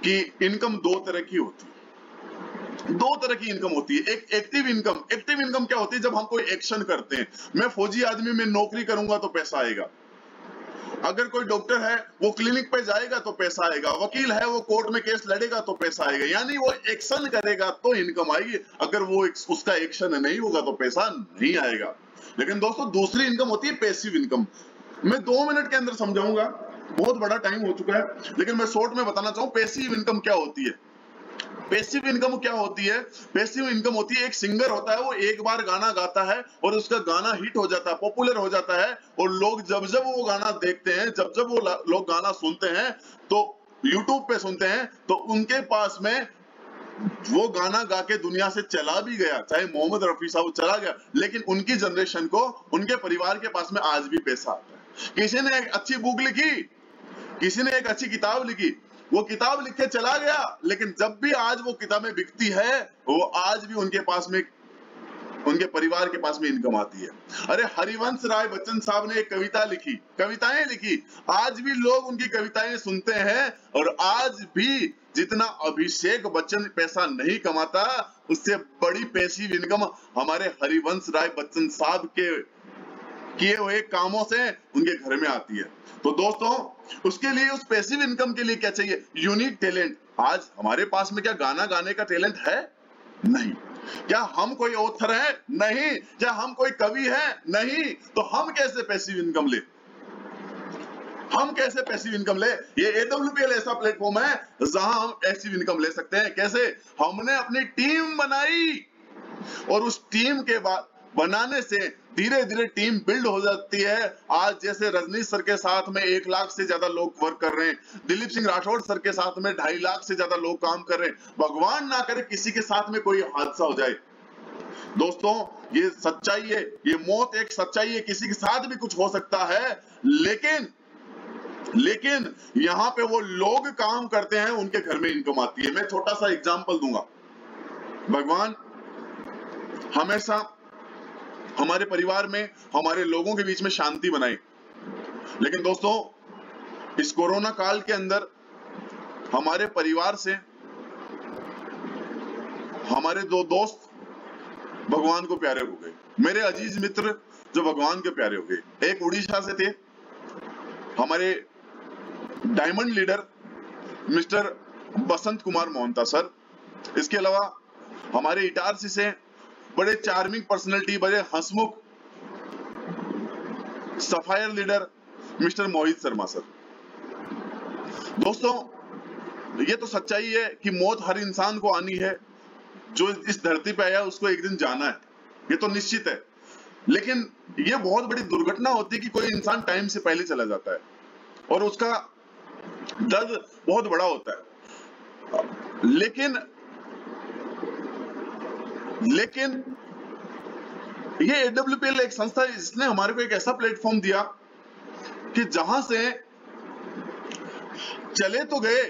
कि इनकम 2 तरह की होती है, 2 तरह की इनकम होती है। एक एक्टिव इनकम। एक्टिव इनकम क्या होती है? जब हम कोई एक्शन करते हैं, मैं फौजी आदमी, मैं नौकरी करूंगा तो पैसा आएगा, अगर कोई डॉक्टर है वो क्लिनिक पे जाएगा तो पैसा आएगा, वकील है वो कोर्ट में केस लड़ेगा तो पैसा आएगा, यानी वो एक्शन करेगा तो इनकम आएगी, अगर वो उसका एक्शन नहीं होगा तो पैसा नहीं आएगा। लेकिन दोस्तों, दूसरी इनकम होती है पैसिव इनकम। मैं 2 मिनट के अंदर समझाऊंगा, बहुत बड़ा टाइम हो चुका है, लेकिन मैं शॉर्ट में बताना चाहूँ पैसिव इनकम क्या होती है। पैसिव इनकम क्या होती है? पैसिव इनकम होती है, एक सिंगर होता है, वो एक बार गाना गाता है और उसका गाना हिट हो जाता है, पॉपुलर हो जाता है, और लोग जब जब वो गाना देखते हैं, जब जब वो लोग गाना सुनते हैं, तो YouTube पे सुनते हैं, तो उनके पास में वो गाना गा के दुनिया से चला भी गया, चाहे मोहम्मद रफी साहब चला गया, लेकिन उनकी जनरेशन को, उनके परिवार के पास में आज भी पैसा आता है। किसी ने एक अच्छी बुक लिखी, किसी ने एक अच्छी किताब लिखी, वो किताब लिख के चला गया, लेकिन जब भी आज वो किताबें बिकती है, वो आज भी उनके पास में, उनके परिवार के पास में इनकम आती है। अरे हरिवंश राय बच्चन साहब ने एक कविता लिखी, कविताएं लिखी, आज भी लोग उनकी कविताएं सुनते हैं, और आज भी जितना अभिषेक बच्चन पैसा नहीं कमाता, उससे बड़ी पैसिव इनकम हमारे हरिवंश राय बच्चन साहब के किए हुए कामों से उनके घर में आती है। तो दोस्तों, उसके लिए, उस पैसिव इनकम के लिए क्या चाहिए? Unique talent. आज हमारे पास में क्या गाना गाने का टैलेंट है? नहीं। क्या हम कोई ऑथर है? नहीं। क्या हम कोई कवि है? नहीं। तो हम कैसे पैसिव इनकम ले? हम कैसे पैसिव इनकम ले? ये AWPL ऐसा प्लेटफॉर्म है जहां हम पैसिव इनकम ले सकते हैं। कैसे? हमने अपनी टीम बनाई और उस टीम के बाद बनाने से धीरे धीरे टीम बिल्ड हो जाती है। आज जैसे रजनीश सर के साथ में 1 लाख से ज्यादा लोग वर्क कर रहे हैं, दिलीप सिंह राठौड़ सर के साथ में 2.5 लाख से ज्यादा लोग काम कर रहे हैं। भगवान ना करे किसी के साथ में कोई हादसा हो जाए। दोस्तों ये सच्चाई है, ये मौत एक सच्चाई है, किसी के साथ भी कुछ हो सकता है, लेकिन यहाँ पे वो लोग काम करते हैं, उनके घर में इनकम आती है। मैं छोटा सा एग्जांपल दूंगा। भगवान हमेशा हमारे परिवार में, हमारे लोगों के बीच में शांति बनाए। लेकिन दोस्तों इस कोरोना काल के अंदर हमारे परिवार से हमारे 2 दोस्त भगवान को प्यारे हो गए, मेरे अजीज मित्र जो भगवान के प्यारे हो गए। एक उड़ीसा से थे हमारे diamond leader mister Basant Kumar Mohanta sir. इसके अलावा हमारे इटारसी से बड़े चार्मिंग पर्सनालिटी, बड़े हंसमुख sapphire leader mister Mohit Sharma sir. दोस्तों ये तो सच्चाई है कि मौत हर इंसान को आनी है, जो इस धरती पे आया उसको एक दिन जाना है, ये तो निश्चित है। लेकिन ये बहुत बड़ी दुर्घटना होती है कि कोई इंसान टाइम से पहले चला जाता है और उसका दर्द बहुत बड़ा होता है। लेकिन ये AWPL एक संस्था है जिसने हमारे को एक ऐसा प्लेटफॉर्म दिया कि जहां से चले तो गए,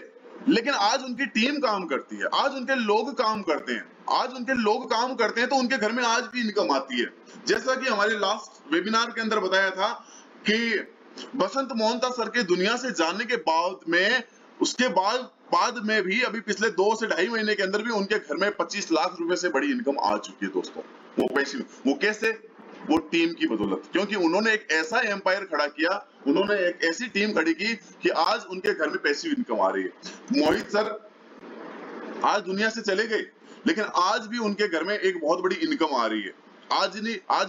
लेकिन आज उनकी टीम काम करती है, आज उनके लोग काम करते हैं, तो उनके घर में आज भी इनकम आती है। जैसा कि हमारे लास्ट वेबिनार के अंदर बताया था कि बसंत मोहंता सर के दुनिया से जाने के बाद में भी अभी पिछले 2 से 2.5 महीने के अंदर भी उनके घर में 25 लाख रुपए से बड़ी इनकम आ चुकी है। दोस्तों वो कैसे? वो टीम की बदौलत, क्योंकि उन्होंने एक ऐसा एम्पायर खड़ा किया, उन्होंने एक ऐसी टीम खड़ी की कि आज उनके घर में पैसिव इनकम आ रही है। मोहित सर आज दुनिया से चले गए, लेकिन आज भी उनके घर में एक बहुत बड़ी इनकम आ रही है। आज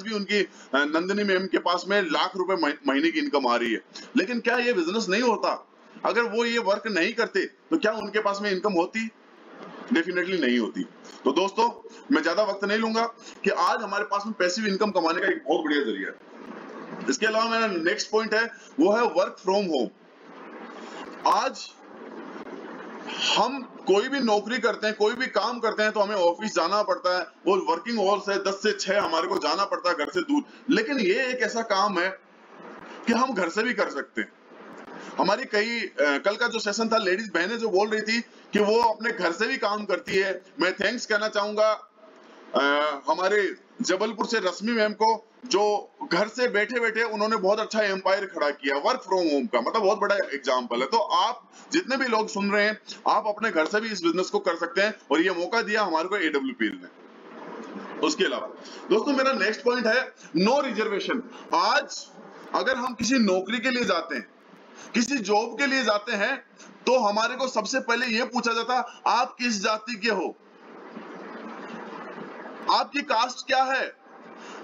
भी उनकी नंदिनी मैम के पास में लाख रुपए महीने की इनकम आ रही है। लेकिन क्या ये बिजनेस नहीं होता? अगर वो ये वर्क नहीं करते तो क्या उनके पास में इनकम होती? डेफिनेटली नहीं होती। तो दोस्तों मैं ज्यादा वक्त नहीं लूंगा कि आज हमारे पास में पैसिव इनकम कमाने का एक बहुत बढ़िया जरिया है। इसके अलावा मेरा नेक्स्ट पॉइंट है, वो है वर्क फ्रॉम होम। आज हम कोई भी नौकरी करते हैं, कोई भी काम करते हैं तो हमें ऑफिस जाना पड़ता है, वो वर्किंग आवर्स है 10 से 6 हमारे को जाना पड़ता है घर से दूर। लेकिन ये एक ऐसा काम है कि हम घर से भी कर सकते हैं। हमारी कल का जो सेशन था, लेडीज बहनें जो बोल रही थी कि वो अपने घर से भी काम करती है। मैं थैंक्स कहना चाहूंगा हमारे जबलपुर से रश्मि मैम को, जो घर से बैठे बैठे उन्होंने बहुत अच्छा एम्पायर खड़ा किया वर्क फ्रॉम होम का, मतलब बहुत बड़ा एग्जाम्पल है। तो आप जितने भी लोग सुन रहे हैं, आप अपने घर से भी इस बिजनेस को कर सकते हैं और ये मौका दिया हमारे को AWPL ने। उसके अलावा दोस्तों मेरा नेक्स्ट पॉइंट है नो रिजर्वेशन। आज अगर हम किसी नौकरी के लिए जाते हैं, किसी जॉब के लिए जाते हैं, तो हमारे को सबसे पहले यह पूछा जाता आप किस जाति के हो, आपकी कास्ट क्या है,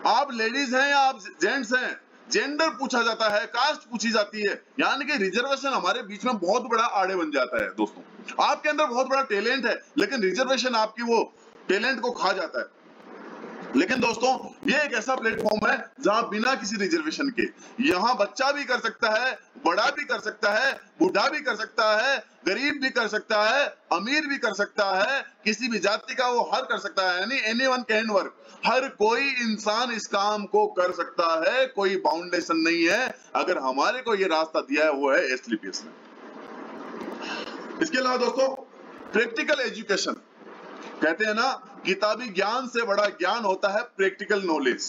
आप लेडीज हैं या आप जेंट्स हैं, जेंडर पूछा जाता है, कास्ट पूछी जाती है। यानी कि रिजर्वेशन हमारे बीच में बहुत बड़ा आड़े बन जाता है। दोस्तों आपके अंदर बहुत बड़ा टैलेंट है, लेकिन रिजर्वेशन आपकी वो टैलेंट को खा जाता है। लेकिन दोस्तों ये एक ऐसा प्लेटफॉर्म है जहां बिना किसी रिजर्वेशन के यहां बच्चा भी कर सकता है, बड़ा भी कर सकता है, बूढ़ा भी कर सकता है, गरीब भी कर सकता है, अमीर भी कर सकता है, किसी भी जाति का वो हर कर सकता है। यानी एनीवन कैन वर्क, हर कोई इंसान इस काम को कर सकता है, कोई बाउंडेशन नहीं है। अगर हमारे को ये रास्ता दिया है वो है SLPS ने। इसके अलावा दोस्तों प्रैक्टिकल एजुकेशन, कहते हैं ना किताबी ज्ञान से बड़ा ज्ञान होता है प्रैक्टिकल नॉलेज,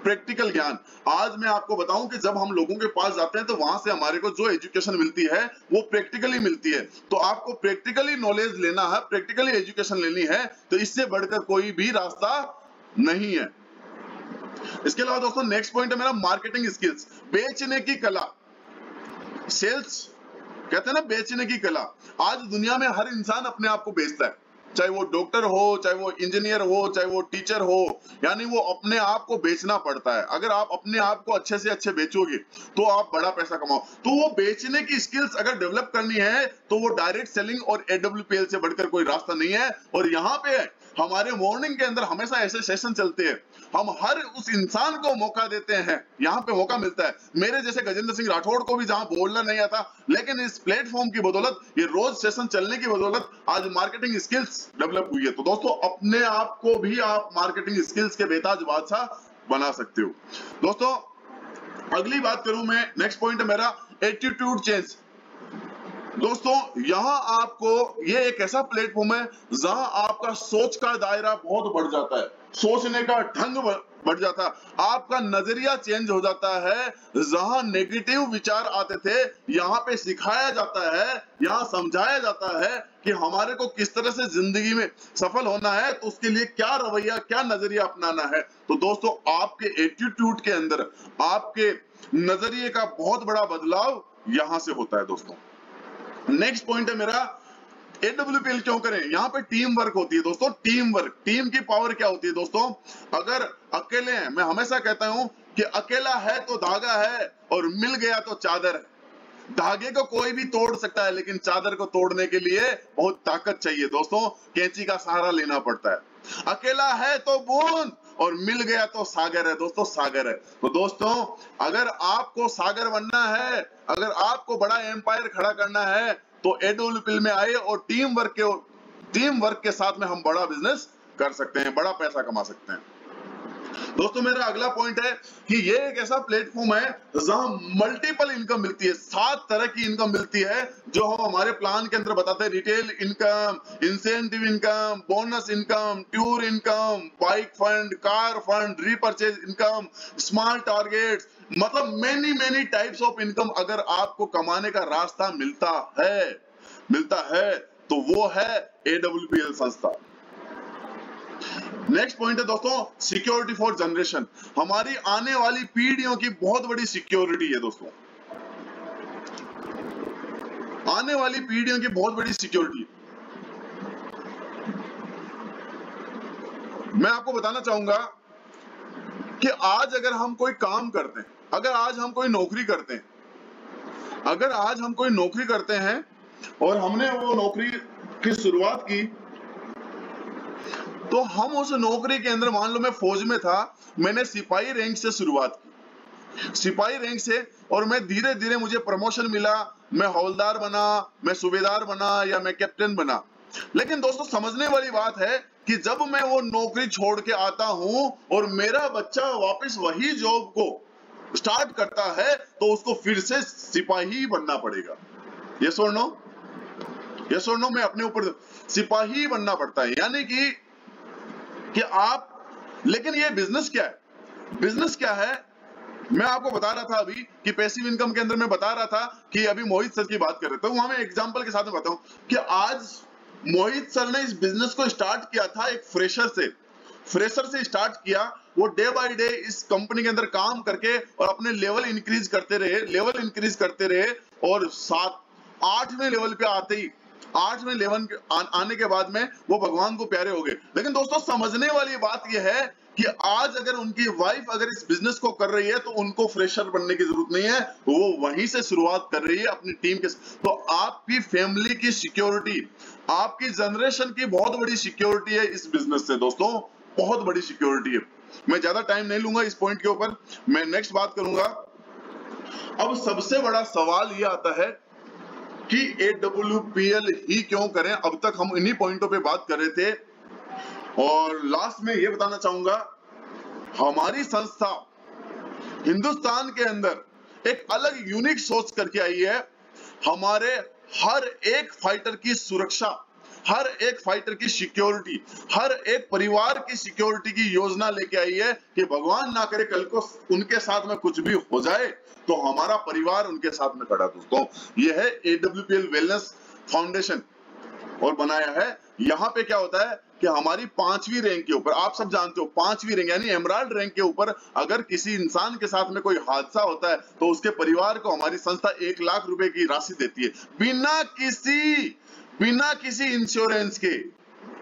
प्रैक्टिकल ज्ञान। आज मैं आपको बताऊं कि जब हम लोगों के पास जाते हैं तो वहां से हमारे को जो एजुकेशन मिलती है वो प्रैक्टिकली मिलती है। तो आपको प्रैक्टिकली नॉलेज लेना है, प्रैक्टिकली एजुकेशन लेनी है, तो इससे बढ़कर कोई भी रास्ता नहीं है। इसके अलावा दोस्तों नेक्स्ट पॉइंट है मेरा मार्केटिंग स्किल्स, बेचने की कला, सेल्स, कहते हैं ना बेचने की कला। आज दुनिया में हर इंसान अपने आप को बेचता है, चाहे वो डॉक्टर हो, चाहे वो इंजीनियर हो, चाहे वो टीचर हो, यानी वो अपने आप को बेचना पड़ता है। अगर आप अपने आप को अच्छे से अच्छे बेचोगे तो आप बड़ा पैसा कमाओ। तो वो बेचने की स्किल्स अगर डेवलप करनी है तो वो डायरेक्ट सेलिंग और AWPL से बढ़कर कोई रास्ता नहीं है। और यहाँ पे हमारे मॉर्निंग के अंदर हमेशा ऐसे सेशन चलते हैं, हम हर उस इंसान को मौका देते हैं, यहाँ पे मौका मिलता है। मेरे जैसे गजेंद्र सिंह राठौड़ को भी जहां बोलना नहीं आता, लेकिन इस प्लेटफॉर्म की बदौलत, ये रोज सेशन चलने की बदौलत आज मार्केटिंग स्किल्स डेवलप हुई है। तो दोस्तों अपने आप को भी आप मार्केटिंग स्किल्स के बेताज बादशाह बना सकते हो। दोस्तों अगली बात करूं मैं, नेक्स्ट पॉइंट है मेरा एटीट्यूड चेंज। दोस्तों यहाँ आपको, ये एक ऐसा प्लेटफॉर्म है जहां आपका सोच का दायरा बहुत बढ़ जाता है, सोचने का ढंग बढ़ जाता है, आपका नजरिया चेंज हो जाता है। जहां नेगेटिव विचार आते थे, यहाँ पे सिखाया जाता है, यहाँ समझाया जाता है कि हमारे को किस तरह से जिंदगी में सफल होना है, तो उसके लिए क्या रवैया, क्या नजरिया अपनाना है। तो दोस्तों आपके एटीट्यूड के अंदर, आपके नजरिए का बहुत बड़ा बदलाव यहां से होता है। दोस्तों नेक्स्ट पॉइंट है मेरा, AWPL क्यों करें? यहाँ पे टीम वर्क होती है दोस्तों, टीम वर्क। टीम की पावर क्या होती है दोस्तों? अगर अकेले हैं, मैं हमेशा कहता हूं कि अकेला है तो धागा है और मिल गया तो चादर है। धागे को कोई भी तोड़ सकता है, लेकिन चादर को तोड़ने के लिए बहुत ताकत चाहिए दोस्तों, कैंची का सहारा लेना पड़ता है। अकेला है तो बूंद और मिल गया तो सागर है दोस्तों, सागर है। तो दोस्तों अगर आपको सागर बनना है, अगर आपको बड़ा एम्पायर खड़ा करना है, तो AWPL में आए और टीम वर्क के साथ में हम बड़ा बिजनेस कर सकते हैं, बड़ा पैसा कमा सकते हैं। दोस्तों मेरा अगला पॉइंट है कि ये एक ऐसा प्लेटफॉर्म है जहां मल्टीपल इनकम मिलती है, 7 तरह की इनकम मिलती है, जो हम हमारे प्लान के अंदर बताते हैं। Retail income, incentive income, bonus income, tour income, bike fund, car fund, repurchase income, smart targets, मतलब मेनी टाइप्स ऑफ इनकम अगर आपको कमाने का रास्ता मिलता है तो वो है AWPL संस्था। नेक्स्ट पॉइंट है दोस्तों सिक्योरिटी फॉर जनरेशन। हमारी आने वाली पीढ़ियों की बहुत बड़ी सिक्योरिटी है दोस्तों, आने वाली पीढ़ियों की बहुत बड़ी सिक्योरिटी। मैं आपको बताना चाहूंगा कि आज अगर हम कोई काम करते हैं, अगर आज हम कोई नौकरी करते हैं, अगर आज हम कोई नौकरी करते हैं और हमने वो नौकरी की शुरुआत की, तो हम उस नौकरी के अंदर, मान लो मैं फौज में था, मैंने सिपाही रैंक से शुरुआत की, सिपाही रैंक से, और मैं धीरे धीरे मुझे प्रमोशन मिला, मैं हवलदार बना, मैं सूबेदार बना, या मैं कैप्टन बना। लेकिन दोस्तों समझने वाली बात है कि जब मैं वो नौकरी छोड़ के आता हूं और मेरा बच्चा वापस वही जॉब को स्टार्ट करता है, तो उसको फिर से सिपाही बनना पड़ेगा। यस और नो? यस और नो? मैं अपने ऊपर सिपाही बनना पड़ता है, यानी कि आप, लेकिन ये बिजनेस क्या है? बिजनेस क्या है? मैं आपको बता रहा था अभी कि पैसिव इनकम के अंदर मैं बता रहा था कि अभी मोहित सर की बात कर रहे थे, वहां मैं एग्जांपल के साथ में बताऊं कि आज मोहित सर ने इस बिजनेस को स्टार्ट किया था एक फ्रेशर से स्टार्ट किया। वो डे बाय डे इस कंपनी के अंदर काम करके और अपने लेवल इंक्रीज करते रहे और 7-8वें लेवल पे आते ही, 8वें लेवल आने के बाद में वो भगवान को प्यारे हो गए। लेकिन दोस्तों समझने वाली बात यह है कि आज अगर उनकी वाइफ अगर इस बिजनेस को कर रही है तो उनको फ्रेशर बनने की जरूरत नहीं है, वो वहीं से शुरुआत कर रही है अपनी टीम के। तो आपकी फैमिली की सिक्योरिटी, आपकी जनरेशन की बहुत बड़ी सिक्योरिटी है इस बिजनेस से दोस्तों, बहुत बड़ी सिक्योरिटी है। मैं ज्यादा टाइम नहीं लूंगा इस पॉइंट के ऊपर, मैं नेक्स्ट बात करूंगा। अब सबसे बड़ा सवाल ये आता है कि AWPL ही क्यों करें? अब तक हम इन्हीं पॉइंटों पे बात कर रहे थे, और लास्ट में ये बताना चाहूंगा, हमारी संस्था हिंदुस्तान के अंदर एक अलग यूनिक सोच करके आई है। हमारे हर एक फाइटर की सुरक्षा, हर एक फाइटर की सिक्योरिटी, हर एक परिवार की सिक्योरिटी की योजना लेके आई है कि भगवान ना करे कल को उनके साथ में कुछ भी हो जाए तो हमारा परिवार उनके साथ में खड़ा। दोस्तों यह है AWPL वेलनेस फाउंडेशन और बनाया है। यहाँ पे क्या होता है कि हमारी 5वीं रैंक के ऊपर, आप सब जानते हो 5वीं रैंक यानी एमराल्ड रैंक के ऊपर अगर किसी इंसान के साथ में कोई हादसा होता है तो उसके परिवार को हमारी संस्था 1 लाख रुपए की राशि देती है, बिना किसी इंश्योरेंस के।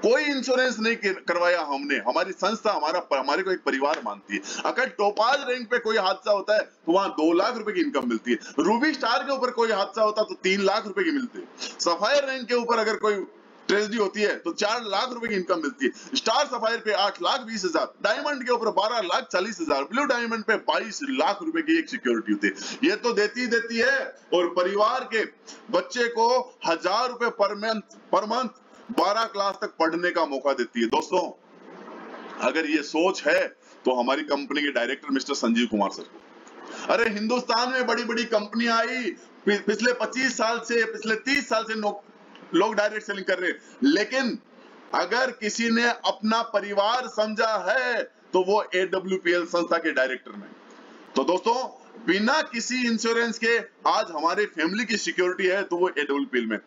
कोई इंश्योरेंस नहीं करवाया हमने। हमारी संस्था हमारे को एक परिवार मानती है। अगर टोपाज रैंक पे कोई हादसा होता है तो वहां 2 लाख रुपए की इनकम मिलती है। रूबी स्टार के ऊपर कोई हादसा होता है तो 3 लाख रुपए की मिलती है। सफायर रैंक के ऊपर अगर कोई ट्रेजेडी होती है तो 4 लाख रुपए की इनकम मिलती है। स्टार सफायर पे 8 लाख 20 हजार, डायमंड के ऊपर 12 लाख 40 हजार, ब्लू डायमंड पे 22 लाख रुपए की एक सिक्योरिटी होती है। ये तो देती है और परिवार के बच्चे को 1000 रुपए पर मंथ 12 क्लास तक पढ़ने का मौका देती है। दोस्तों, अगर ये सोच है तो हमारी कंपनी के director mister Sanjeev Kumar sir को, अरे हिंदुस्तान में बड़ी बड़ी कंपनियां आई, पिछले 25 साल से, पिछले 30 साल से लोग डायरेक्ट सेलिंग कर रहे हैं, लेकिन अगर किसी ने अपना परिवार समझा है तो वो AWPL संस्था के डायरेक्टर ने। तो दोस्तों, बिना किसी इंश्योरेंस के आज हमारे फैमिली की सिक्योरिटी है तो वो AWPL में।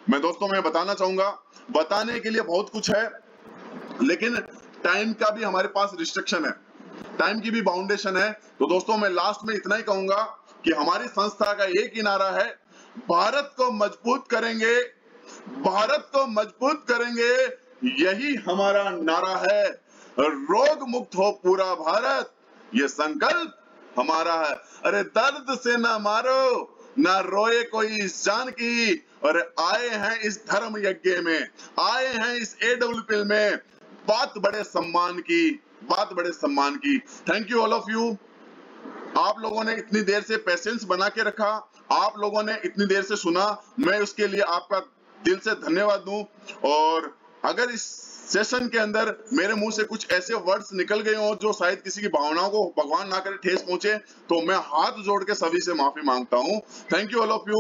मैं बताना चाहूंगा, बताने के लिए बहुत कुछ है, लेकिन टाइम का भी हमारे पास रिस्ट्रिक्शन है, टाइम की भी बाउंडेशन है। तो दोस्तों, मैं लास्ट में इतना ही कहूंगा कि हमारी संस्था का एक ही नारा है, भारत को मजबूत करेंगे, भारत को मजबूत करेंगे, यही हमारा नारा है। रोग मुक्त हो पूरा भारत, ये संकल्प हमारा है। अरे दर्द से ना मारो, ना रोए कोई इस जान की, और आए हैं इस धर्म यज्ञ में, आए हैं इस AWPL में, बात बड़े सम्मान की, बात बड़े सम्मान की। Thank you all of you. आप लोगों ने इतनी देर से पेशेंस बना के रखा, आप लोगों ने इतनी देर से सुना, मैं उसके लिए आपका दिल से धन्यवाद दूं। और अगर इस सेशन के अंदर मेरे मुंह से कुछ ऐसे वर्ड्स निकल गए हो जो शायद किसी की भावनाओं को भगवान ना करे ठेस पहुंचे, तो मैं हाथ जोड़ के सभी से माफी मांगता हूं। Thank you all of you.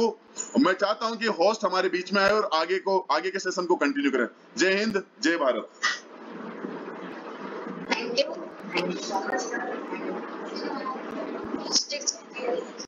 मैं चाहता हूं कि होस्ट हमारे बीच में आए और आगे के सेशन को कंटिन्यू करें। जय हिंद, जय Bharat. Thank you so much.